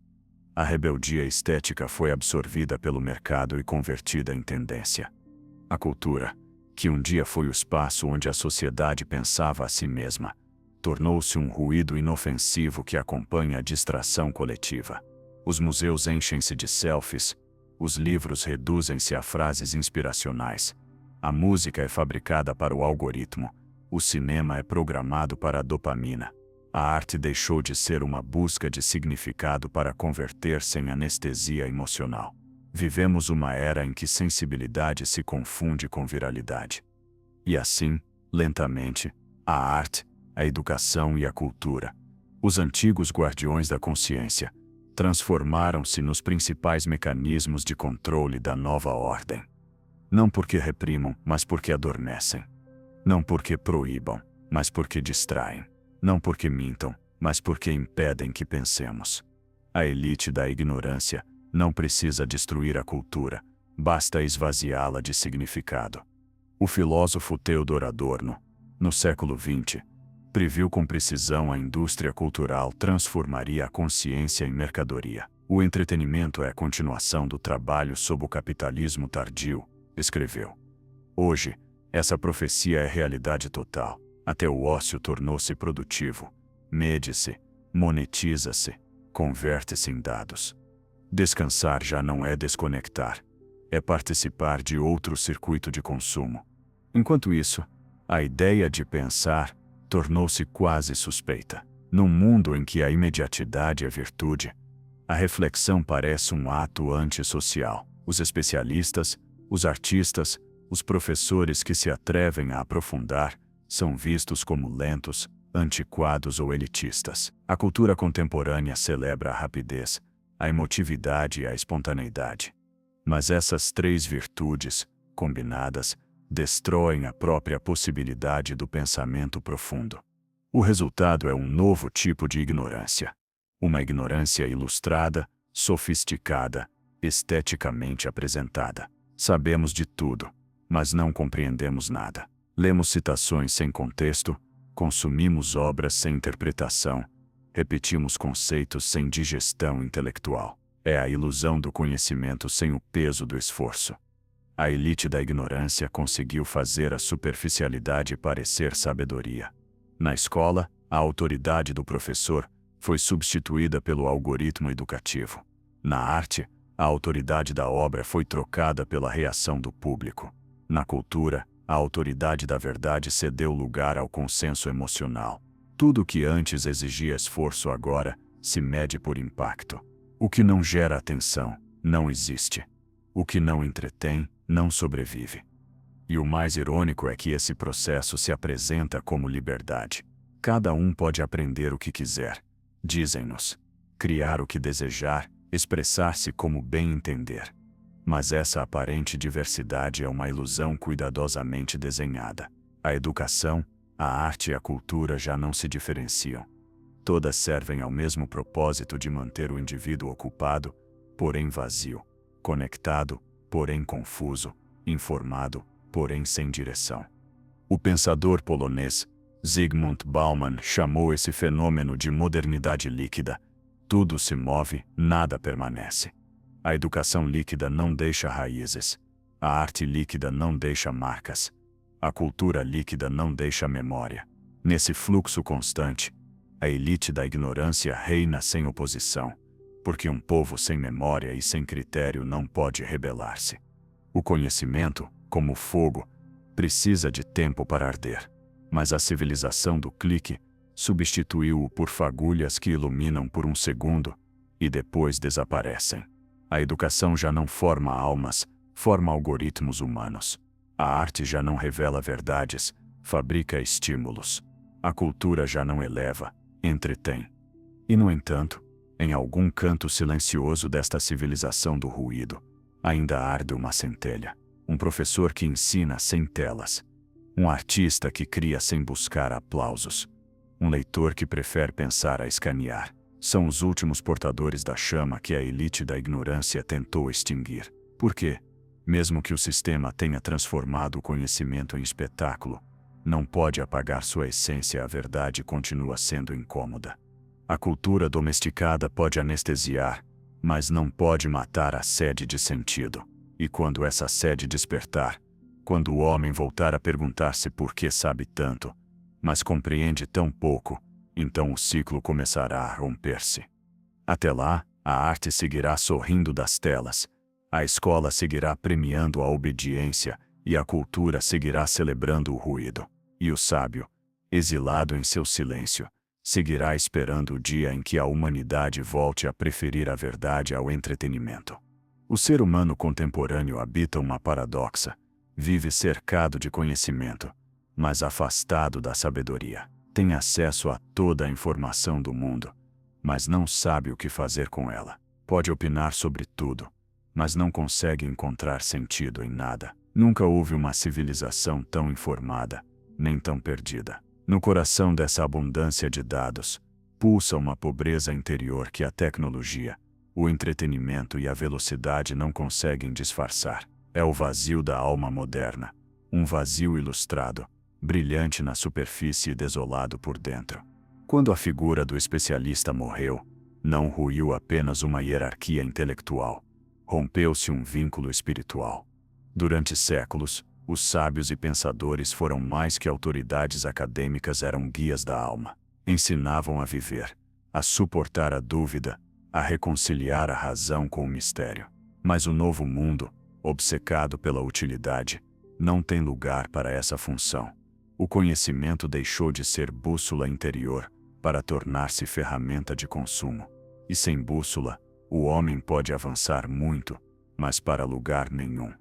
A rebeldia estética foi absorvida pelo mercado e convertida em tendência. A cultura, que um dia foi o espaço onde a sociedade pensava a si mesma, tornou-se um ruído inofensivo que acompanha a distração coletiva. Os museus enchem-se de selfies, os livros reduzem-se a frases inspiracionais, a música é fabricada para o algoritmo, o cinema é programado para a dopamina. A arte deixou de ser uma busca de significado para converter-se em anestesia emocional. Vivemos uma era em que sensibilidade se confunde com viralidade. E assim, lentamente, a arte, a educação e a cultura, os antigos guardiões da consciência, transformaram-se nos principais mecanismos de controle da nova ordem. Não porque reprimam, mas porque adormecem. Não porque proíbam, mas porque distraem. Não porque mintam, mas porque impedem que pensemos. A elite da ignorância não precisa destruir a cultura, basta esvaziá-la de significado. O filósofo Theodor Adorno, no século XX, previu com precisão a indústria cultural transformaria a consciência em mercadoria. O entretenimento é a continuação do trabalho sob o capitalismo tardio, escreveu. Hoje, essa profecia é realidade total. Até o ócio tornou-se produtivo. Mede-se, monetiza-se, converte-se em dados. Descansar já não é desconectar. É participar de outro circuito de consumo. Enquanto isso, a ideia de pensar tornou-se quase suspeita. Num mundo em que a imediatidade é virtude, a reflexão parece um ato antissocial. Os especialistas, os artistas, Os professores que se atrevem a aprofundar são vistos como lentos, antiquados ou elitistas. A cultura contemporânea celebra a rapidez, a emotividade e a espontaneidade. Mas essas três virtudes, combinadas, destroem a própria possibilidade do pensamento profundo. O resultado é um novo tipo de ignorância. Uma ignorância ilustrada, sofisticada, esteticamente apresentada. Sabemos de tudo, mas não compreendemos nada. Lemos citações sem contexto, consumimos obras sem interpretação, repetimos conceitos sem digestão intelectual. É a ilusão do conhecimento sem o peso do esforço. A elite da ignorância conseguiu fazer a superficialidade parecer sabedoria. Na escola, a autoridade do professor foi substituída pelo algoritmo educativo. Na arte, a autoridade da obra foi trocada pela reação do público. Na cultura, a autoridade da verdade cedeu lugar ao consenso emocional. Tudo que antes exigia esforço agora se mede por impacto. O que não gera atenção não existe. O que não entretém não sobrevive. E o mais irônico é que esse processo se apresenta como liberdade. Cada um pode aprender o que quiser, dizem-nos, criar o que desejar, expressar-se como bem entender. Mas essa aparente diversidade é uma ilusão cuidadosamente desenhada. A educação, a arte e a cultura já não se diferenciam. Todas servem ao mesmo propósito de manter o indivíduo ocupado, porém vazio, conectado, porém confuso, informado, porém sem direção. O pensador polonês Zygmunt Bauman chamou esse fenômeno de modernidade líquida. Tudo se move, nada permanece. A educação líquida não deixa raízes. A arte líquida não deixa marcas. A cultura líquida não deixa memória. Nesse fluxo constante, a elite da ignorância reina sem oposição, porque um povo sem memória e sem critério não pode rebelar-se. O conhecimento, como o fogo, precisa de tempo para arder, mas a civilização do clique substituiu-o por fagulhas que iluminam por um segundo e depois desaparecem. A educação já não forma almas, forma algoritmos humanos. A arte já não revela verdades, fabrica estímulos. A cultura já não eleva, entretém. E, no entanto, em algum canto silencioso desta civilização do ruído, ainda arde uma centelha. Um professor que ensina sem telas. Um artista que cria sem buscar aplausos. Um leitor que prefere pensar a escanear. São os últimos portadores da chama que a elite da ignorância tentou extinguir. Por quê? Mesmo que o sistema tenha transformado o conhecimento em espetáculo, não pode apagar sua essência. A verdade continua sendo incômoda. A cultura domesticada pode anestesiar, mas não pode matar a sede de sentido. E quando essa sede despertar, quando o homem voltar a perguntar-se por que sabe tanto, mas compreende tão pouco, então o ciclo começará a romper-se. Até lá, a arte seguirá sorrindo das telas, a escola seguirá premiando a obediência e a cultura seguirá celebrando o ruído. E o sábio, exilado em seu silêncio, seguirá esperando o dia em que a humanidade volte a preferir a verdade ao entretenimento. O ser humano contemporâneo habita uma paradoxa. Vive cercado de conhecimento, mas afastado da sabedoria. Tem acesso a toda a informação do mundo, mas não sabe o que fazer com ela. Pode opinar sobre tudo, mas não consegue encontrar sentido em nada. Nunca houve uma civilização tão informada, nem tão perdida. No coração dessa abundância de dados, pulsa uma pobreza interior que a tecnologia, o entretenimento e a velocidade não conseguem disfarçar. É o vazio da alma moderna, um vazio ilustrado, brilhante na superfície e desolado por dentro. Quando a figura do especialista morreu, não ruiu apenas uma hierarquia intelectual, rompeu-se um vínculo espiritual. Durante séculos, os sábios e pensadores foram mais que autoridades acadêmicas, eram guias da alma. Ensinavam a viver, a suportar a dúvida, a reconciliar a razão com o mistério. Mas o novo mundo, obcecado pela utilidade, não tem lugar para essa função. O conhecimento deixou de ser bússola interior para tornar-se ferramenta de consumo. E sem bússola, o homem pode avançar muito, mas para lugar nenhum.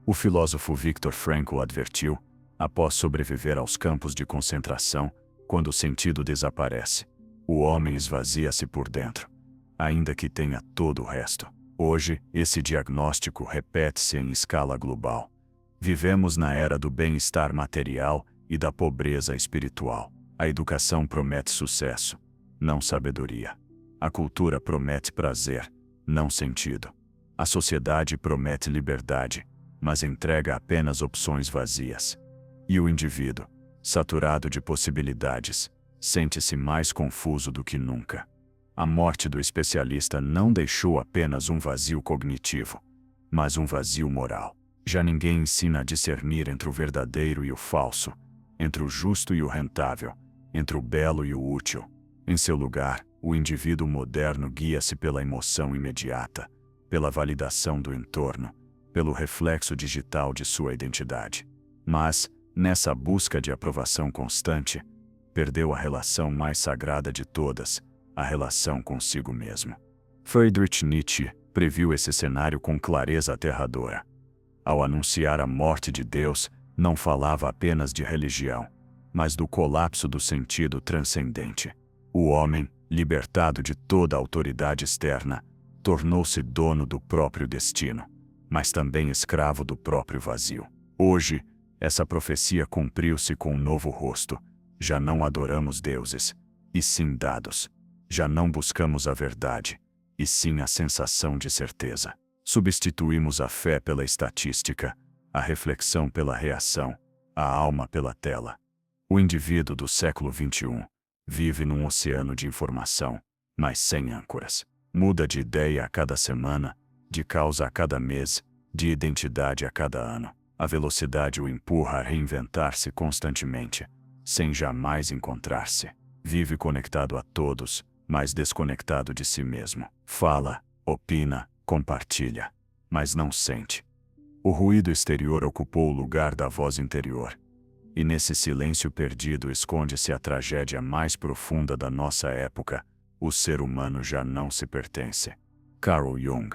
O filósofo Viktor Frankl advertiu, após sobreviver aos campos de concentração, quando o sentido desaparece, o homem esvazia-se por dentro, ainda que tenha todo o resto. Hoje, esse diagnóstico repete-se em escala global. Vivemos na era do bem-estar material e da pobreza espiritual. A educação promete sucesso, não sabedoria. A cultura promete prazer, não sentido. A sociedade promete liberdade, mas entrega apenas opções vazias. E o indivíduo, saturado de possibilidades, sente-se mais confuso do que nunca. A morte do especialista não deixou apenas um vazio cognitivo, mas um vazio moral. Já ninguém ensina a discernir entre o verdadeiro e o falso, entre o justo e o rentável, entre o belo e o útil. Em seu lugar, o indivíduo moderno guia-se pela emoção imediata, pela validação do entorno, pelo reflexo digital de sua identidade. Mas, nessa busca de aprovação constante, perdeu a relação mais sagrada de todas, a relação consigo mesmo. Friedrich Nietzsche previu esse cenário com clareza aterradora. Ao anunciar a morte de Deus, não falava apenas de religião, mas do colapso do sentido transcendente. O homem, libertado de toda a autoridade externa, tornou-se dono do próprio destino, mas também escravo do próprio vazio. Hoje, essa profecia cumpriu-se com um novo rosto. Já não adoramos deuses, e sim dados. Já não buscamos a verdade, e sim a sensação de certeza. Substituímos a fé pela estatística, a reflexão pela reação, a alma pela tela. O indivíduo do século XXI vive num oceano de informação, mas sem âncoras. Muda de ideia a cada semana, de causa a cada mês, de identidade a cada ano. A velocidade o empurra a reinventar-se constantemente, sem jamais encontrar-se. Vive conectado a todos, mas desconectado de si mesmo. Fala, opina, compartilha, mas não sente. O ruído exterior ocupou o lugar da voz interior. E nesse silêncio perdido esconde-se a tragédia mais profunda da nossa época. O ser humano já não se pertence. Carl Jung,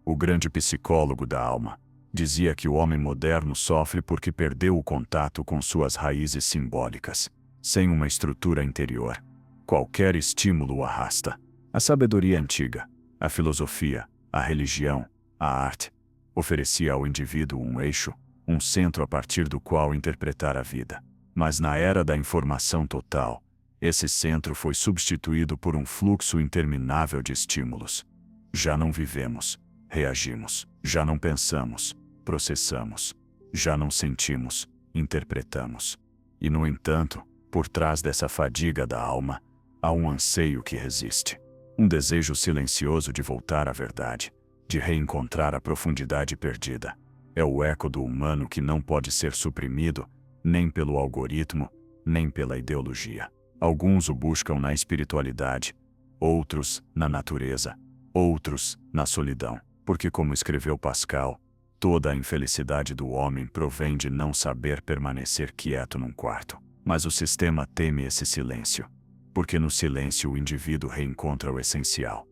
o grande psicólogo da alma, dizia que o homem moderno sofre porque perdeu o contato com suas raízes simbólicas. Sem uma estrutura interior, qualquer estímulo o arrasta. A sabedoria antiga, a filosofia, a religião, a arte, oferecia ao indivíduo um eixo, um centro a partir do qual interpretar a vida. Mas na era da informação total, esse centro foi substituído por um fluxo interminável de estímulos. Já não vivemos, reagimos. Já não pensamos, processamos. Já não sentimos, interpretamos. E no entanto, por trás dessa fadiga da alma, há um anseio que resiste. Um desejo silencioso de voltar à verdade, de reencontrar a profundidade perdida. É o eco do humano que não pode ser suprimido, nem pelo algoritmo, nem pela ideologia. Alguns o buscam na espiritualidade, outros na natureza, outros na solidão. Porque, como escreveu Pascal, toda a infelicidade do homem provém de não saber permanecer quieto num quarto. Mas o sistema teme esse silêncio, porque no silêncio o indivíduo reencontra o essencial.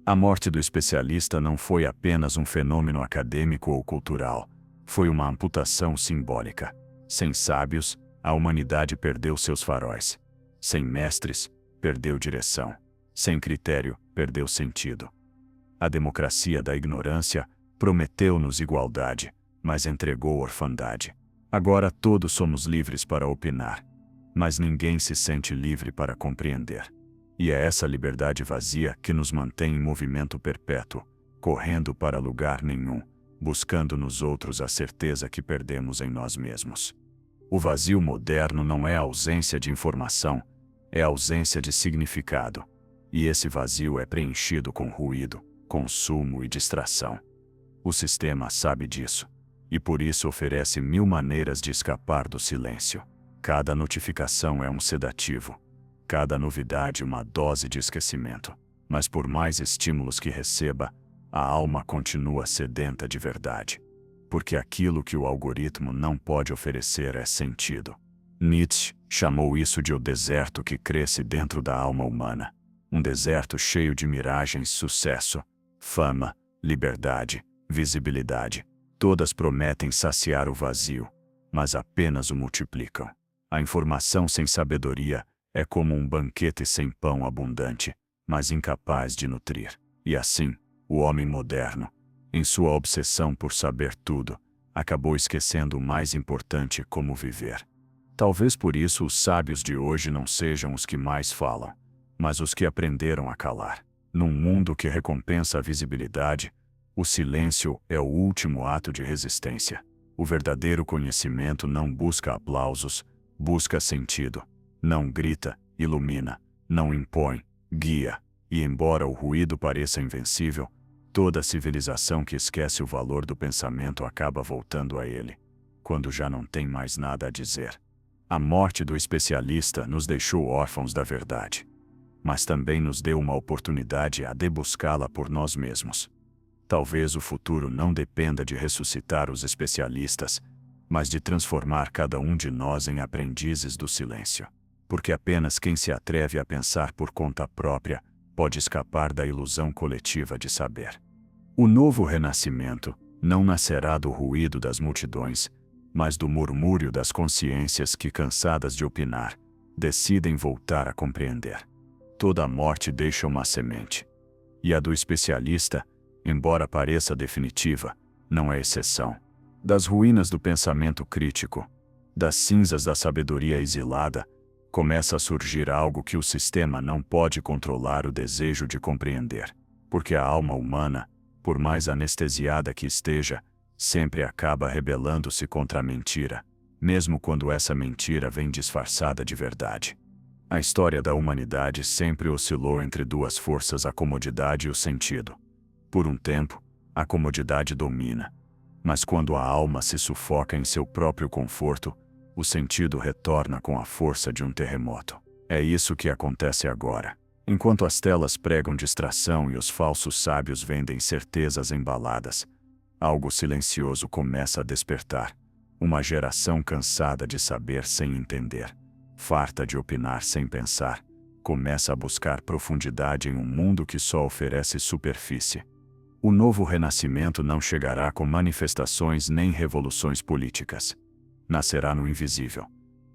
A morte do especialista não foi apenas um fenômeno acadêmico ou cultural, foi uma amputação simbólica. Sem sábios, a humanidade perdeu seus faróis. Sem mestres, perdeu direção. Sem critério, perdeu sentido. A democracia da ignorância prometeu-nos igualdade, mas entregou orfandade. Agora todos somos livres para opinar, mas ninguém se sente livre para compreender. E é essa liberdade vazia que nos mantém em movimento perpétuo, correndo para lugar nenhum, buscando nos outros a certeza que perdemos em nós mesmos. O vazio moderno não é a ausência de informação, é a ausência de significado. E esse vazio é preenchido com ruído, consumo e distração. O sistema sabe disso, e por isso oferece 1000 maneiras de escapar do silêncio. Cada notificação é um sedativo, cada novidade uma dose de esquecimento. Mas por mais estímulos que receba, a alma continua sedenta de verdade. Porque aquilo que o algoritmo não pode oferecer é sentido. Nietzsche chamou isso de o deserto que cresce dentro da alma humana. Um deserto cheio de miragens, sucesso, fama, liberdade, visibilidade. Todas prometem saciar o vazio, mas apenas o multiplicam. A informação sem sabedoria é como um banquete sem pão abundante, mas incapaz de nutrir. E assim, o homem moderno, em sua obsessão por saber tudo, acabou esquecendo o mais importante: como viver. Talvez por isso os sábios de hoje não sejam os que mais falam, mas os que aprenderam a calar. Num mundo que recompensa a visibilidade, o silêncio é o último ato de resistência. O verdadeiro conhecimento não busca aplausos, busca sentido. Não grita, ilumina. Não impõe, guia. E embora o ruído pareça invencível, toda civilização que esquece o valor do pensamento acaba voltando a ele, quando já não tem mais nada a dizer. A morte do especialista nos deixou órfãos da verdade, mas também nos deu uma oportunidade de buscá-la por nós mesmos. Talvez o futuro não dependa de ressuscitar os especialistas, mas de transformar cada um de nós em aprendizes do silêncio. Porque apenas quem se atreve a pensar por conta própria pode escapar da ilusão coletiva de saber. O novo renascimento não nascerá do ruído das multidões, mas do murmúrio das consciências que, cansadas de opinar, decidem voltar a compreender. Toda morte deixa uma semente. E a do especialista, embora pareça definitiva, não é exceção. Das ruínas do pensamento crítico, das cinzas da sabedoria exilada, começa a surgir algo que o sistema não pode controlar: o desejo de compreender. Porque a alma humana, por mais anestesiada que esteja, sempre acaba rebelando-se contra a mentira, mesmo quando essa mentira vem disfarçada de verdade. A história da humanidade sempre oscilou entre duas forças: a comodidade e o sentido. Por um tempo, a comodidade domina. Mas quando a alma se sufoca em seu próprio conforto, o sentido retorna com a força de um terremoto. É isso que acontece agora. Enquanto as telas pregam distração e os falsos sábios vendem certezas embaladas, algo silencioso começa a despertar. Uma geração cansada de saber sem entender, farta de opinar sem pensar, começa a buscar profundidade em um mundo que só oferece superfície. O novo renascimento não chegará com manifestações nem revoluções políticas. Nascerá no invisível,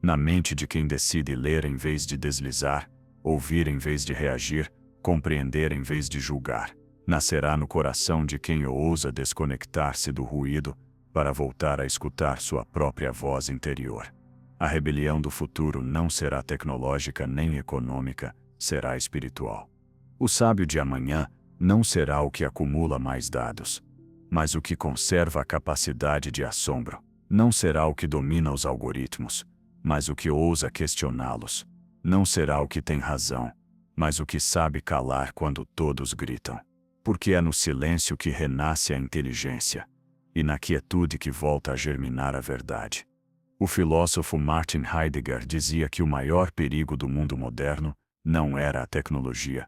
na mente de quem decide ler em vez de deslizar, ouvir em vez de reagir, compreender em vez de julgar. Nascerá no coração de quem ousa desconectar-se do ruído para voltar a escutar sua própria voz interior. A rebelião do futuro não será tecnológica nem econômica, será espiritual. O sábio de amanhã não será o que acumula mais dados, mas o que conserva a capacidade de assombro. Não será o que domina os algoritmos, mas o que ousa questioná-los. Não será o que tem razão, mas o que sabe calar quando todos gritam. Porque é no silêncio que renasce a inteligência, e na quietude que volta a germinar a verdade. O filósofo Martin Heidegger dizia que o maior perigo do mundo moderno não era a tecnologia,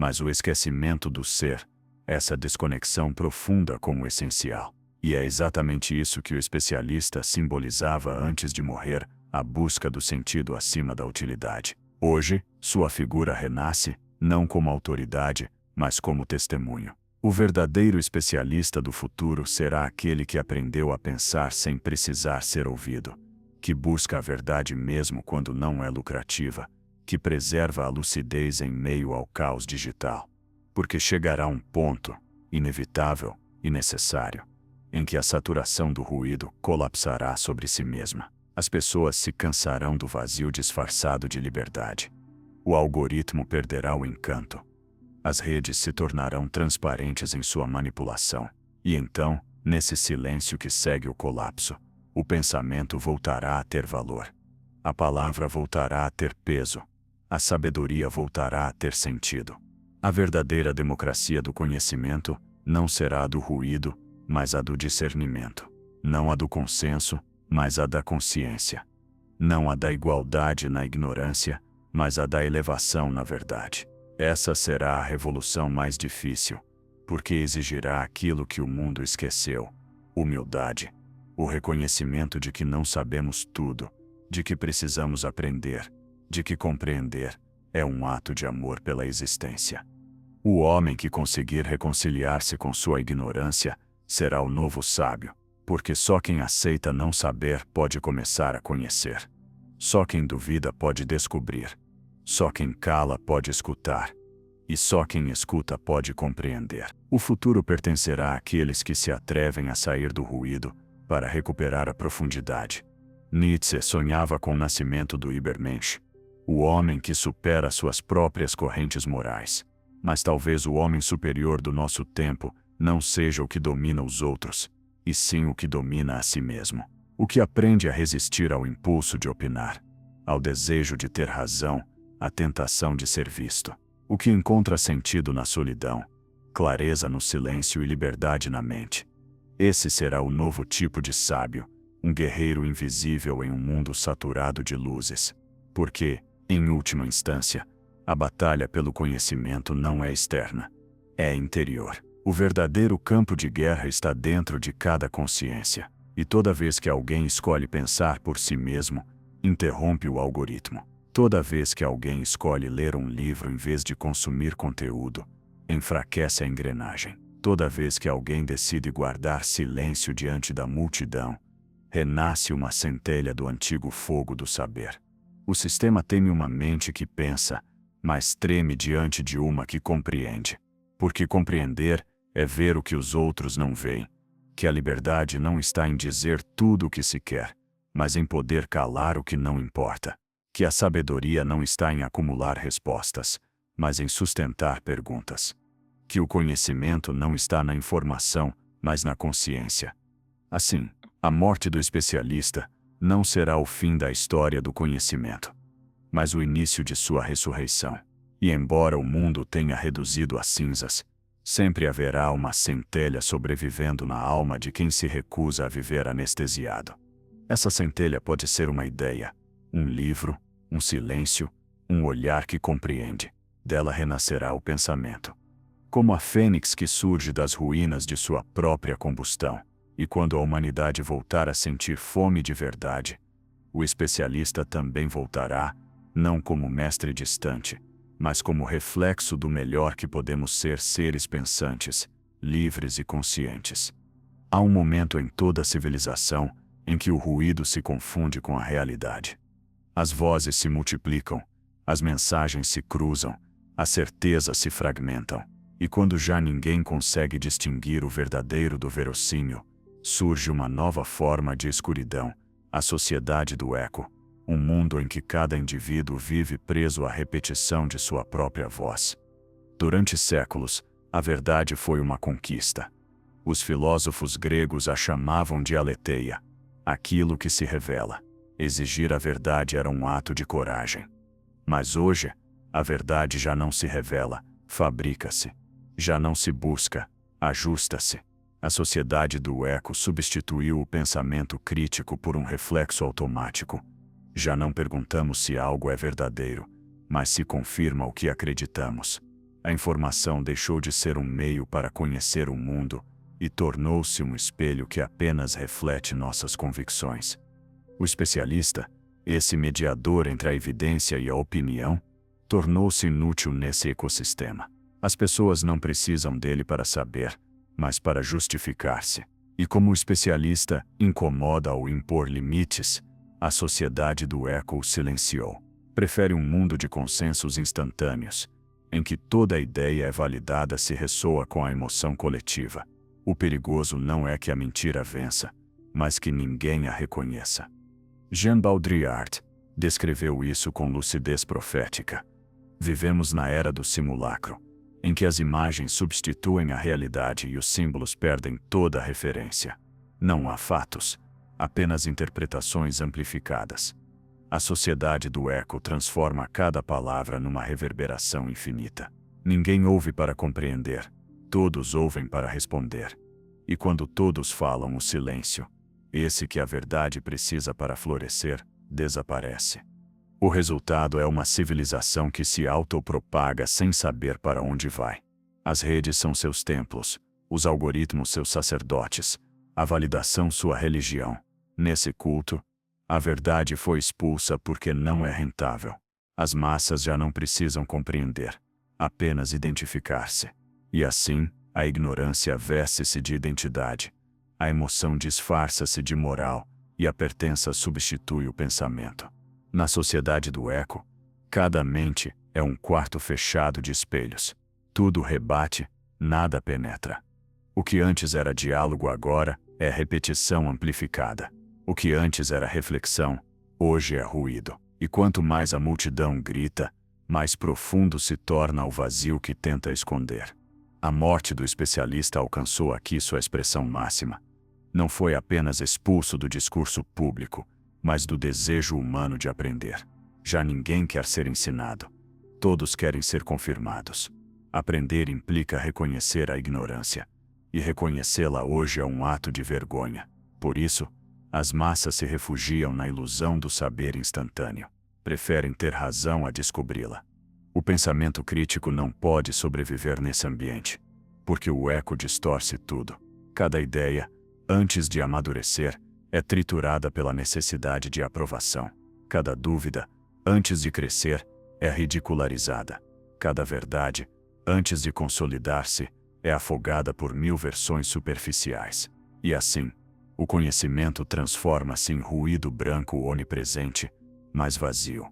mas o esquecimento do ser, essa desconexão profunda com o essencial. E é exatamente isso que o especialista simbolizava antes de morrer: a busca do sentido acima da utilidade. Hoje, sua figura renasce, não como autoridade, mas como testemunho. O verdadeiro especialista do futuro será aquele que aprendeu a pensar sem precisar ser ouvido, que busca a verdade mesmo quando não é lucrativa, que preserva a lucidez em meio ao caos digital. Porque chegará um ponto, inevitável e necessário, em que a saturação do ruído colapsará sobre si mesma. As pessoas se cansarão do vazio disfarçado de liberdade. O algoritmo perderá o encanto. As redes se tornarão transparentes em sua manipulação. E então, nesse silêncio que segue o colapso, o pensamento voltará a ter valor. A palavra voltará a ter peso. A sabedoria voltará a ter sentido. A verdadeira democracia do conhecimento não será a do ruído, mas a do discernimento. Não a do consenso, mas a da consciência. Não a da igualdade na ignorância, mas a da elevação na verdade. Essa será a revolução mais difícil, porque exigirá aquilo que o mundo esqueceu: humildade. O reconhecimento de que não sabemos tudo, de que precisamos aprender, de que compreender é um ato de amor pela existência. O homem que conseguir reconciliar-se com sua ignorância será o novo sábio. Porque só quem aceita não saber pode começar a conhecer. Só quem duvida pode descobrir. Só quem cala pode escutar. E só quem escuta pode compreender. O futuro pertencerá àqueles que se atrevem a sair do ruído para recuperar a profundidade. Nietzsche sonhava com o nascimento do Übermensch, o homem que supera suas próprias correntes morais. Mas talvez o homem superior do nosso tempo não seja o que domina os outros, e sim o que domina a si mesmo. O que aprende a resistir ao impulso de opinar, ao desejo de ter razão, à tentação de ser visto. O que encontra sentido na solidão, clareza no silêncio e liberdade na mente. Esse será o novo tipo de sábio, um guerreiro invisível em um mundo saturado de luzes. Porque, em última instância, a batalha pelo conhecimento não é externa, é interior. O verdadeiro campo de guerra está dentro de cada consciência. E toda vez que alguém escolhe pensar por si mesmo, interrompe o algoritmo. Toda vez que alguém escolhe ler um livro em vez de consumir conteúdo, enfraquece a engrenagem. Toda vez que alguém decide guardar silêncio diante da multidão, renasce uma centelha do antigo fogo do saber. O sistema teme uma mente que pensa, mas treme diante de uma que compreende. Porque compreender é ver o que os outros não veem. Que a liberdade não está em dizer tudo o que se quer, mas em poder calar o que não importa. Que a sabedoria não está em acumular respostas, mas em sustentar perguntas. Que o conhecimento não está na informação, mas na consciência. Assim, a morte do especialista não será o fim da história do conhecimento, mas o início de sua ressurreição. E embora o mundo tenha reduzido a cinzas, sempre haverá uma centelha sobrevivendo na alma de quem se recusa a viver anestesiado. Essa centelha pode ser uma ideia, um livro, um silêncio, um olhar que compreende. Dela renascerá o pensamento. Como a fênix que surge das ruínas de sua própria combustão. E quando a humanidade voltar a sentir fome de verdade, o especialista também voltará, não como mestre distante, mas como reflexo do melhor que podemos ser seres pensantes, livres e conscientes. Há um momento em toda a civilização em que o ruído se confunde com a realidade. As vozes se multiplicam, as mensagens se cruzam, as certezas se fragmentam, e quando já ninguém consegue distinguir o verdadeiro do verossímil, surge uma nova forma de escuridão, a sociedade do eco, um mundo em que cada indivíduo vive preso à repetição de sua própria voz. Durante séculos, a verdade foi uma conquista. Os filósofos gregos a chamavam de aletheia, aquilo que se revela. Exigir a verdade era um ato de coragem. Mas hoje, a verdade já não se revela, fabrica-se. Já não se busca, ajusta-se. A sociedade do eco substituiu o pensamento crítico por um reflexo automático. Já não perguntamos se algo é verdadeiro, mas se confirma o que acreditamos. A informação deixou de ser um meio para conhecer o mundo e tornou-se um espelho que apenas reflete nossas convicções. O especialista, esse mediador entre a evidência e a opinião, tornou-se inútil nesse ecossistema. As pessoas não precisam dele para saber, mas para justificar-se. E como o especialista incomoda ao impor limites, a sociedade do eco o silenciou. Prefere um mundo de consensos instantâneos, em que toda ideia é validada se ressoa com a emoção coletiva. O perigoso não é que a mentira vença, mas que ninguém a reconheça. Jean Baudrillard descreveu isso com lucidez profética. Vivemos na era do simulacro, em que as imagens substituem a realidade e os símbolos perdem toda a referência. Não há fatos, apenas interpretações amplificadas. A sociedade do eco transforma cada palavra numa reverberação infinita. Ninguém ouve para compreender, todos ouvem para responder. E quando todos falam o silêncio, esse que a verdade precisa para florescer, desaparece. O resultado é uma civilização que se autopropaga sem saber para onde vai. As redes são seus templos, os algoritmos seus sacerdotes, a validação sua religião. Nesse culto, a verdade foi expulsa porque não é rentável. As massas já não precisam compreender, apenas identificar-se. E assim, a ignorância veste-se de identidade. A emoção disfarça-se de moral, e a pertença substitui o pensamento. Na sociedade do eco, cada mente é um quarto fechado de espelhos. Tudo rebate, nada penetra. O que antes era diálogo agora é repetição amplificada. O que antes era reflexão, hoje é ruído. E quanto mais a multidão grita, mais profundo se torna o vazio que tenta esconder. A morte do especialista alcançou aqui sua expressão máxima. Não foi apenas expulso do discurso público, mas do desejo humano de aprender. Já ninguém quer ser ensinado. Todos querem ser confirmados. Aprender implica reconhecer a ignorância. E reconhecê-la hoje é um ato de vergonha. Por isso, as massas se refugiam na ilusão do saber instantâneo. Preferem ter razão a descobri-la. O pensamento crítico não pode sobreviver nesse ambiente, porque o eco distorce tudo. Cada ideia, antes de amadurecer, é triturada pela necessidade de aprovação. Cada dúvida, antes de crescer, é ridicularizada. Cada verdade, antes de consolidar-se, é afogada por 1000 versões superficiais. E assim, o conhecimento transforma-se em ruído branco onipresente, mas vazio.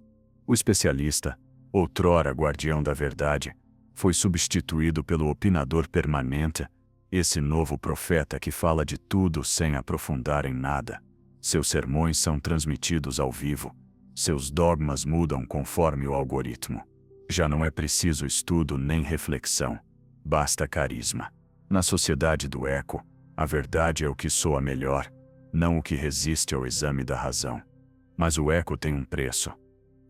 O especialista, outrora guardião da verdade, foi substituído pelo opinador permanente, esse novo profeta que fala de tudo sem aprofundar em nada. Seus sermões são transmitidos ao vivo, seus dogmas mudam conforme o algoritmo. Já não é preciso estudo nem reflexão, basta carisma. Na sociedade do eco, a verdade é o que soa melhor, não o que resiste ao exame da razão. Mas o eco tem um preço.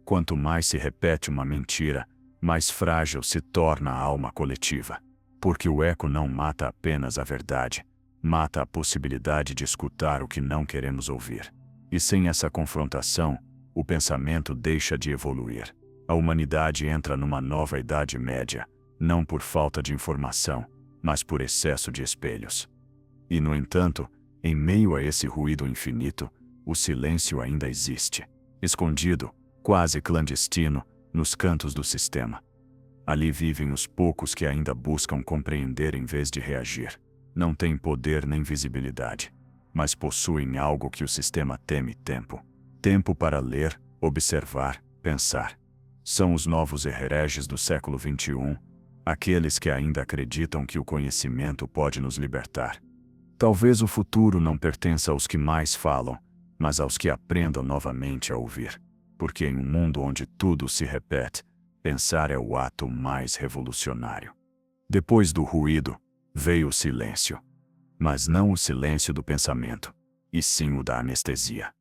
Quanto mais se repete uma mentira, mais frágil se torna a alma coletiva. Porque o eco não mata apenas a verdade, mata a possibilidade de escutar o que não queremos ouvir. E sem essa confrontação, o pensamento deixa de evoluir. A humanidade entra numa nova Idade Média, não por falta de informação, mas por excesso de espelhos. E, no entanto, em meio a esse ruído infinito, o silêncio ainda existe, escondido, quase clandestino, nos cantos do sistema. Ali vivem os poucos que ainda buscam compreender em vez de reagir. Não têm poder nem visibilidade, mas possuem algo que o sistema teme: tempo. Tempo para ler, observar, pensar. São os novos hereges do século XXI, aqueles que ainda acreditam que o conhecimento pode nos libertar. Talvez o futuro não pertença aos que mais falam, mas aos que aprendam novamente a ouvir. Porque em um mundo onde tudo se repete, pensar é o ato mais revolucionário. Depois do ruído, veio o silêncio. Mas não o silêncio do pensamento, e sim o da anestesia.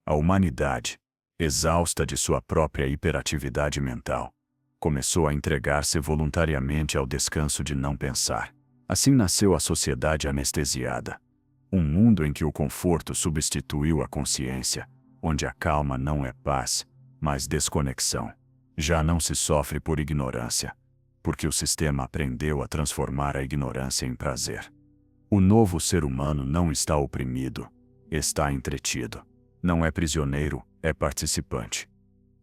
A humanidade, exausta de sua própria hiperatividade mental, começou a entregar-se voluntariamente ao descanso de não pensar. Assim nasceu a sociedade anestesiada. Um mundo em que o conforto substituiu a consciência, onde a calma não é paz, mas desconexão. Já não se sofre por ignorância, porque o sistema aprendeu a transformar a ignorância em prazer. O novo ser humano não está oprimido, está entretido. Não é prisioneiro, é participante.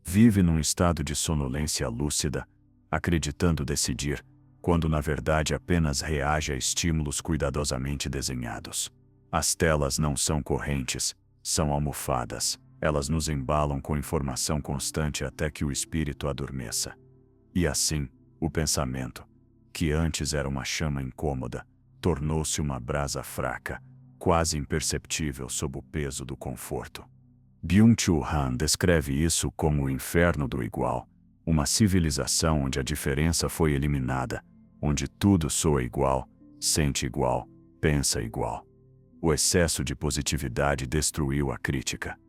Vive num estado de sonolência lúcida, acreditando decidir, quando na verdade apenas reage a estímulos cuidadosamente desenhados. As telas não são correntes, são almofadas. Elas nos embalam com informação constante até que o espírito adormeça. E assim, o pensamento, que antes era uma chama incômoda, tornou-se uma brasa fraca, quase imperceptível sob o peso do conforto. Byung-Chul Han descreve isso como o inferno do igual, uma civilização onde a diferença foi eliminada, onde tudo soa igual, sente igual, pensa igual. O excesso de positividade destruiu a crítica.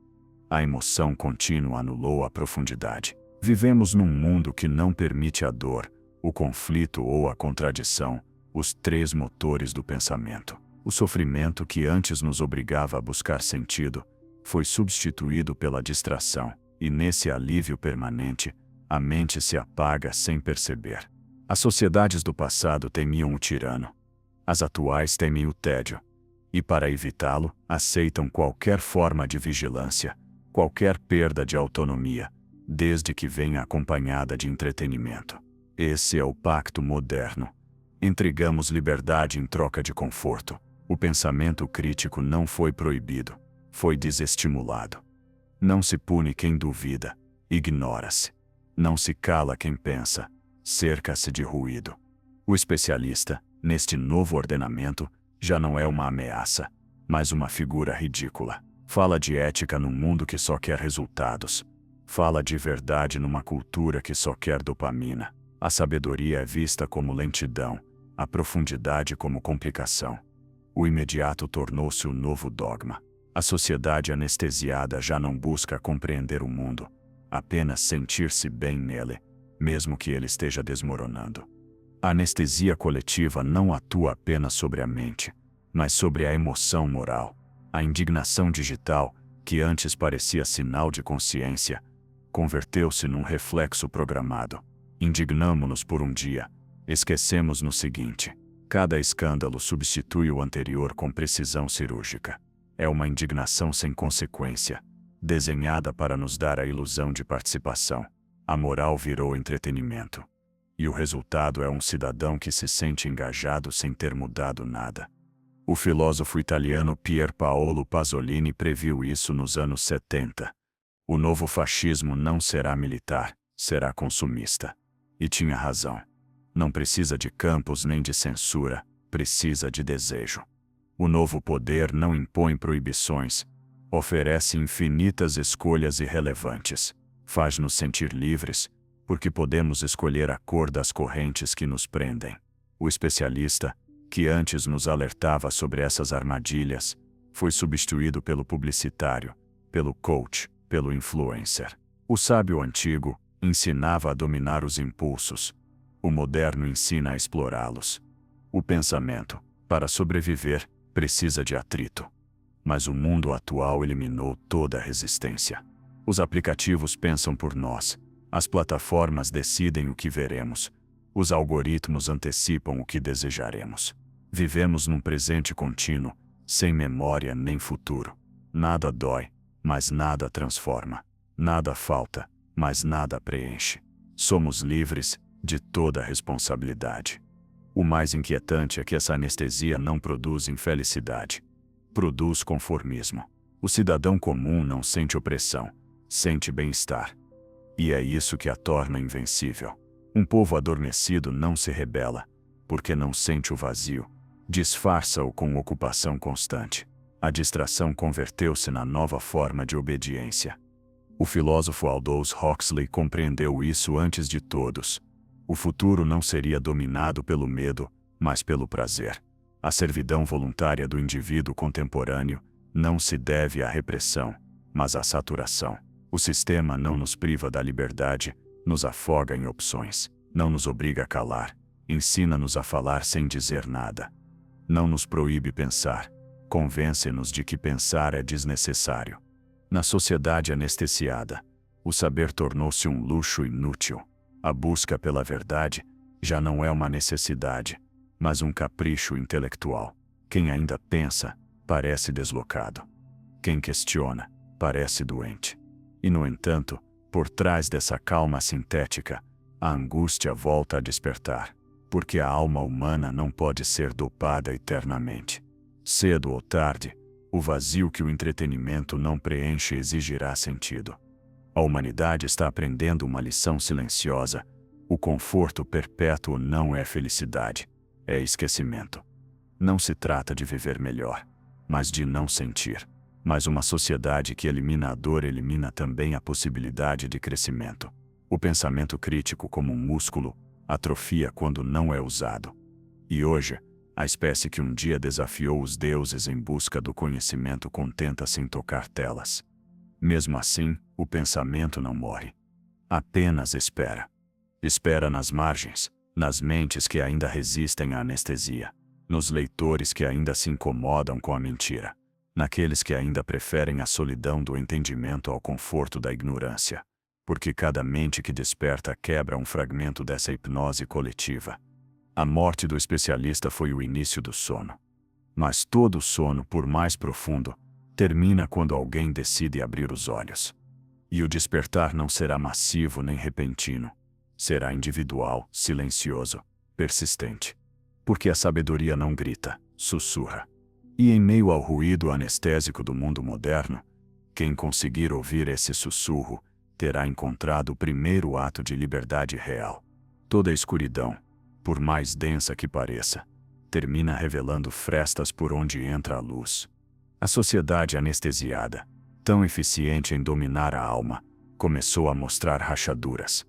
A emoção contínua anulou a profundidade. Vivemos num mundo que não permite a dor, o conflito ou a contradição, os três motores do pensamento. O sofrimento que antes nos obrigava a buscar sentido, foi substituído pela distração, e nesse alívio permanente, a mente se apaga sem perceber. As sociedades do passado temiam o tirano. As atuais temem o tédio. E para evitá-lo, aceitam qualquer forma de vigilância, qualquer perda de autonomia, desde que venha acompanhada de entretenimento. Esse é o pacto moderno. Entregamos liberdade em troca de conforto, O pensamento crítico não foi proibido, foi desestimulado. Não se pune quem duvida, ignora-se. Não se cala quem pensa, cerca-se de ruído. O especialista, neste novo ordenamento, já não é uma ameaça, mas uma figura ridícula. Fala de ética num mundo que só quer resultados. Fala de verdade numa cultura que só quer dopamina. A sabedoria é vista como lentidão, a profundidade como complicação. O imediato tornou-se o novo dogma. A sociedade anestesiada já não busca compreender o mundo, apenas sentir-se bem nele, mesmo que ele esteja desmoronando. A anestesia coletiva não atua apenas sobre a mente, mas sobre a emoção moral. A indignação digital, que antes parecia sinal de consciência, converteu-se num reflexo programado. Indignamo-nos por um dia, esquecemos no seguinte. Cada escândalo substitui o anterior com precisão cirúrgica. É uma indignação sem consequência, desenhada para nos dar a ilusão de participação. A moral virou entretenimento. E o resultado é um cidadão que se sente engajado sem ter mudado nada. O filósofo italiano Pier Paolo Pasolini previu isso nos anos 70. O novo fascismo não será militar, será consumista. E tinha razão. Não precisa de campos nem de censura, precisa de desejo. O novo poder não impõe proibições, oferece infinitas escolhas irrelevantes. Faz-nos sentir livres, porque podemos escolher a cor das correntes que nos prendem. O especialista, que antes nos alertava sobre essas armadilhas, foi substituído pelo publicitário, pelo coach, pelo influencer. O sábio antigo ensinava a dominar os impulsos. O moderno ensina a explorá-los. O pensamento, para sobreviver, precisa de atrito. Mas o mundo atual eliminou toda a resistência. Os aplicativos pensam por nós. As plataformas decidem o que veremos. Os algoritmos antecipam o que desejaremos. Vivemos num presente contínuo, sem memória nem futuro. Nada dói, mas nada transforma. Nada falta, mas nada preenche. Somos livres de toda a responsabilidade. O mais inquietante é que essa anestesia não produz infelicidade. Produz conformismo. O cidadão comum não sente opressão, sente bem-estar. E é isso que a torna invencível. Um povo adormecido não se rebela, porque não sente o vazio. Disfarça-o com ocupação constante. A distração converteu-se na nova forma de obediência. O filósofo Aldous Huxley compreendeu isso antes de todos. O futuro não seria dominado pelo medo, mas pelo prazer. A servidão voluntária do indivíduo contemporâneo não se deve à repressão, mas à saturação. O sistema não nos priva da liberdade, nos afoga em opções. Não nos obriga a calar, ensina-nos a falar sem dizer nada. Não nos proíbe pensar, convence-nos de que pensar é desnecessário. Na sociedade anestesiada, o saber tornou-se um luxo inútil. A busca pela verdade já não é uma necessidade, mas um capricho intelectual. Quem ainda pensa, parece deslocado. Quem questiona, parece doente. E, no entanto, por trás dessa calma sintética, a angústia volta a despertar, porque a alma humana não pode ser dopada eternamente. Cedo ou tarde, o vazio que o entretenimento não preenche exigirá sentido. A humanidade está aprendendo uma lição silenciosa. O conforto perpétuo não é felicidade, é esquecimento. Não se trata de viver melhor, mas de não sentir. Mas uma sociedade que elimina a dor elimina também a possibilidade de crescimento. O pensamento crítico, como um músculo, atrofia quando não é usado. E hoje, a espécie que um dia desafiou os deuses em busca do conhecimento contenta-se em tocar telas. Mesmo assim, o pensamento não morre. Apenas espera. Espera nas margens, nas mentes que ainda resistem à anestesia, nos leitores que ainda se incomodam com a mentira, naqueles que ainda preferem a solidão do entendimento ao conforto da ignorância. Porque cada mente que desperta quebra um fragmento dessa hipnose coletiva. A morte do especialista foi o início do sono. Mas todo sono, por mais profundo, termina quando alguém decide abrir os olhos. E o despertar não será massivo nem repentino. Será individual, silencioso, persistente. Porque a sabedoria não grita, sussurra. E em meio ao ruído anestésico do mundo moderno, quem conseguir ouvir esse sussurro terá encontrado o primeiro ato de liberdade real. Toda a escuridão, por mais densa que pareça, termina revelando frestas por onde entra a luz. A sociedade anestesiada, tão eficiente em dominar a alma, começou a mostrar rachaduras.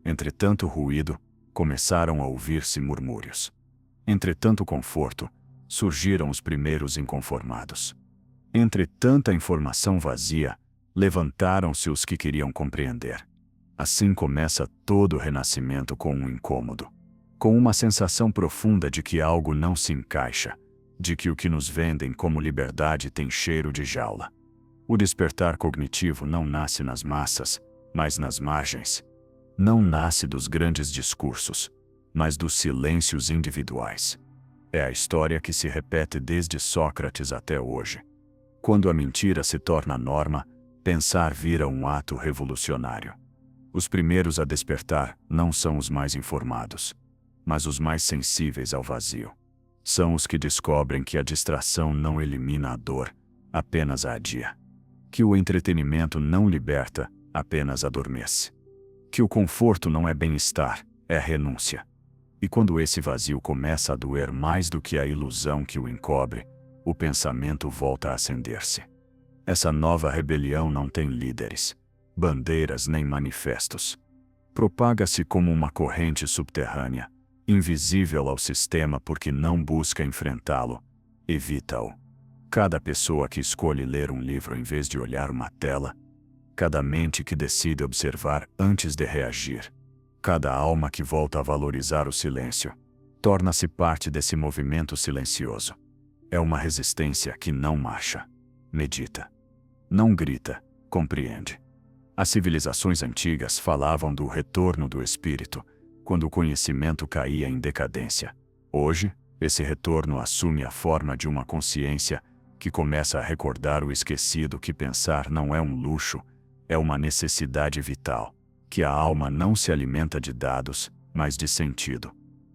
Entre tanto ruído, começaram a ouvir-se murmúrios. Entre tanto conforto, surgiram os primeiros inconformados. Entre tanta informação vazia, levantaram-se os que queriam compreender. Assim começa todo o renascimento com um incômodo, com uma sensação profunda de que algo não se encaixa, de que o que nos vendem como liberdade tem cheiro de jaula. O despertar cognitivo não nasce nas massas, mas nas margens. Não nasce dos grandes discursos, mas dos silêncios individuais. É a história que se repete desde Sócrates até hoje. Quando a mentira se torna norma, pensar vira um ato revolucionário. Os primeiros a despertar não são os mais informados, mas os mais sensíveis ao vazio. São os que descobrem que a distração não elimina a dor, apenas a adia. Que o entretenimento não liberta, apenas adormece. Que o conforto não é bem-estar, é renúncia. E quando esse vazio começa a doer mais do que a ilusão que o encobre, o pensamento volta a acender-se. Essa nova rebelião não tem líderes, bandeiras nem manifestos. Propaga-se como uma corrente subterrânea, invisível ao sistema porque não busca enfrentá-lo, evita-o. Cada pessoa que escolhe ler um livro em vez de olhar uma tela, cada mente que decide observar antes de reagir, cada alma que volta a valorizar o silêncio, torna-se parte desse movimento silencioso. É uma resistência que não marcha, medita. Não grita, compreende. As civilizações antigas falavam do retorno do espírito, quando o conhecimento caía em decadência. Hoje, esse retorno assume a forma de uma consciência que começa a recordar o esquecido que pensar não é um luxo, é uma necessidade vital, que a alma não se alimenta de dados, mas de sentido,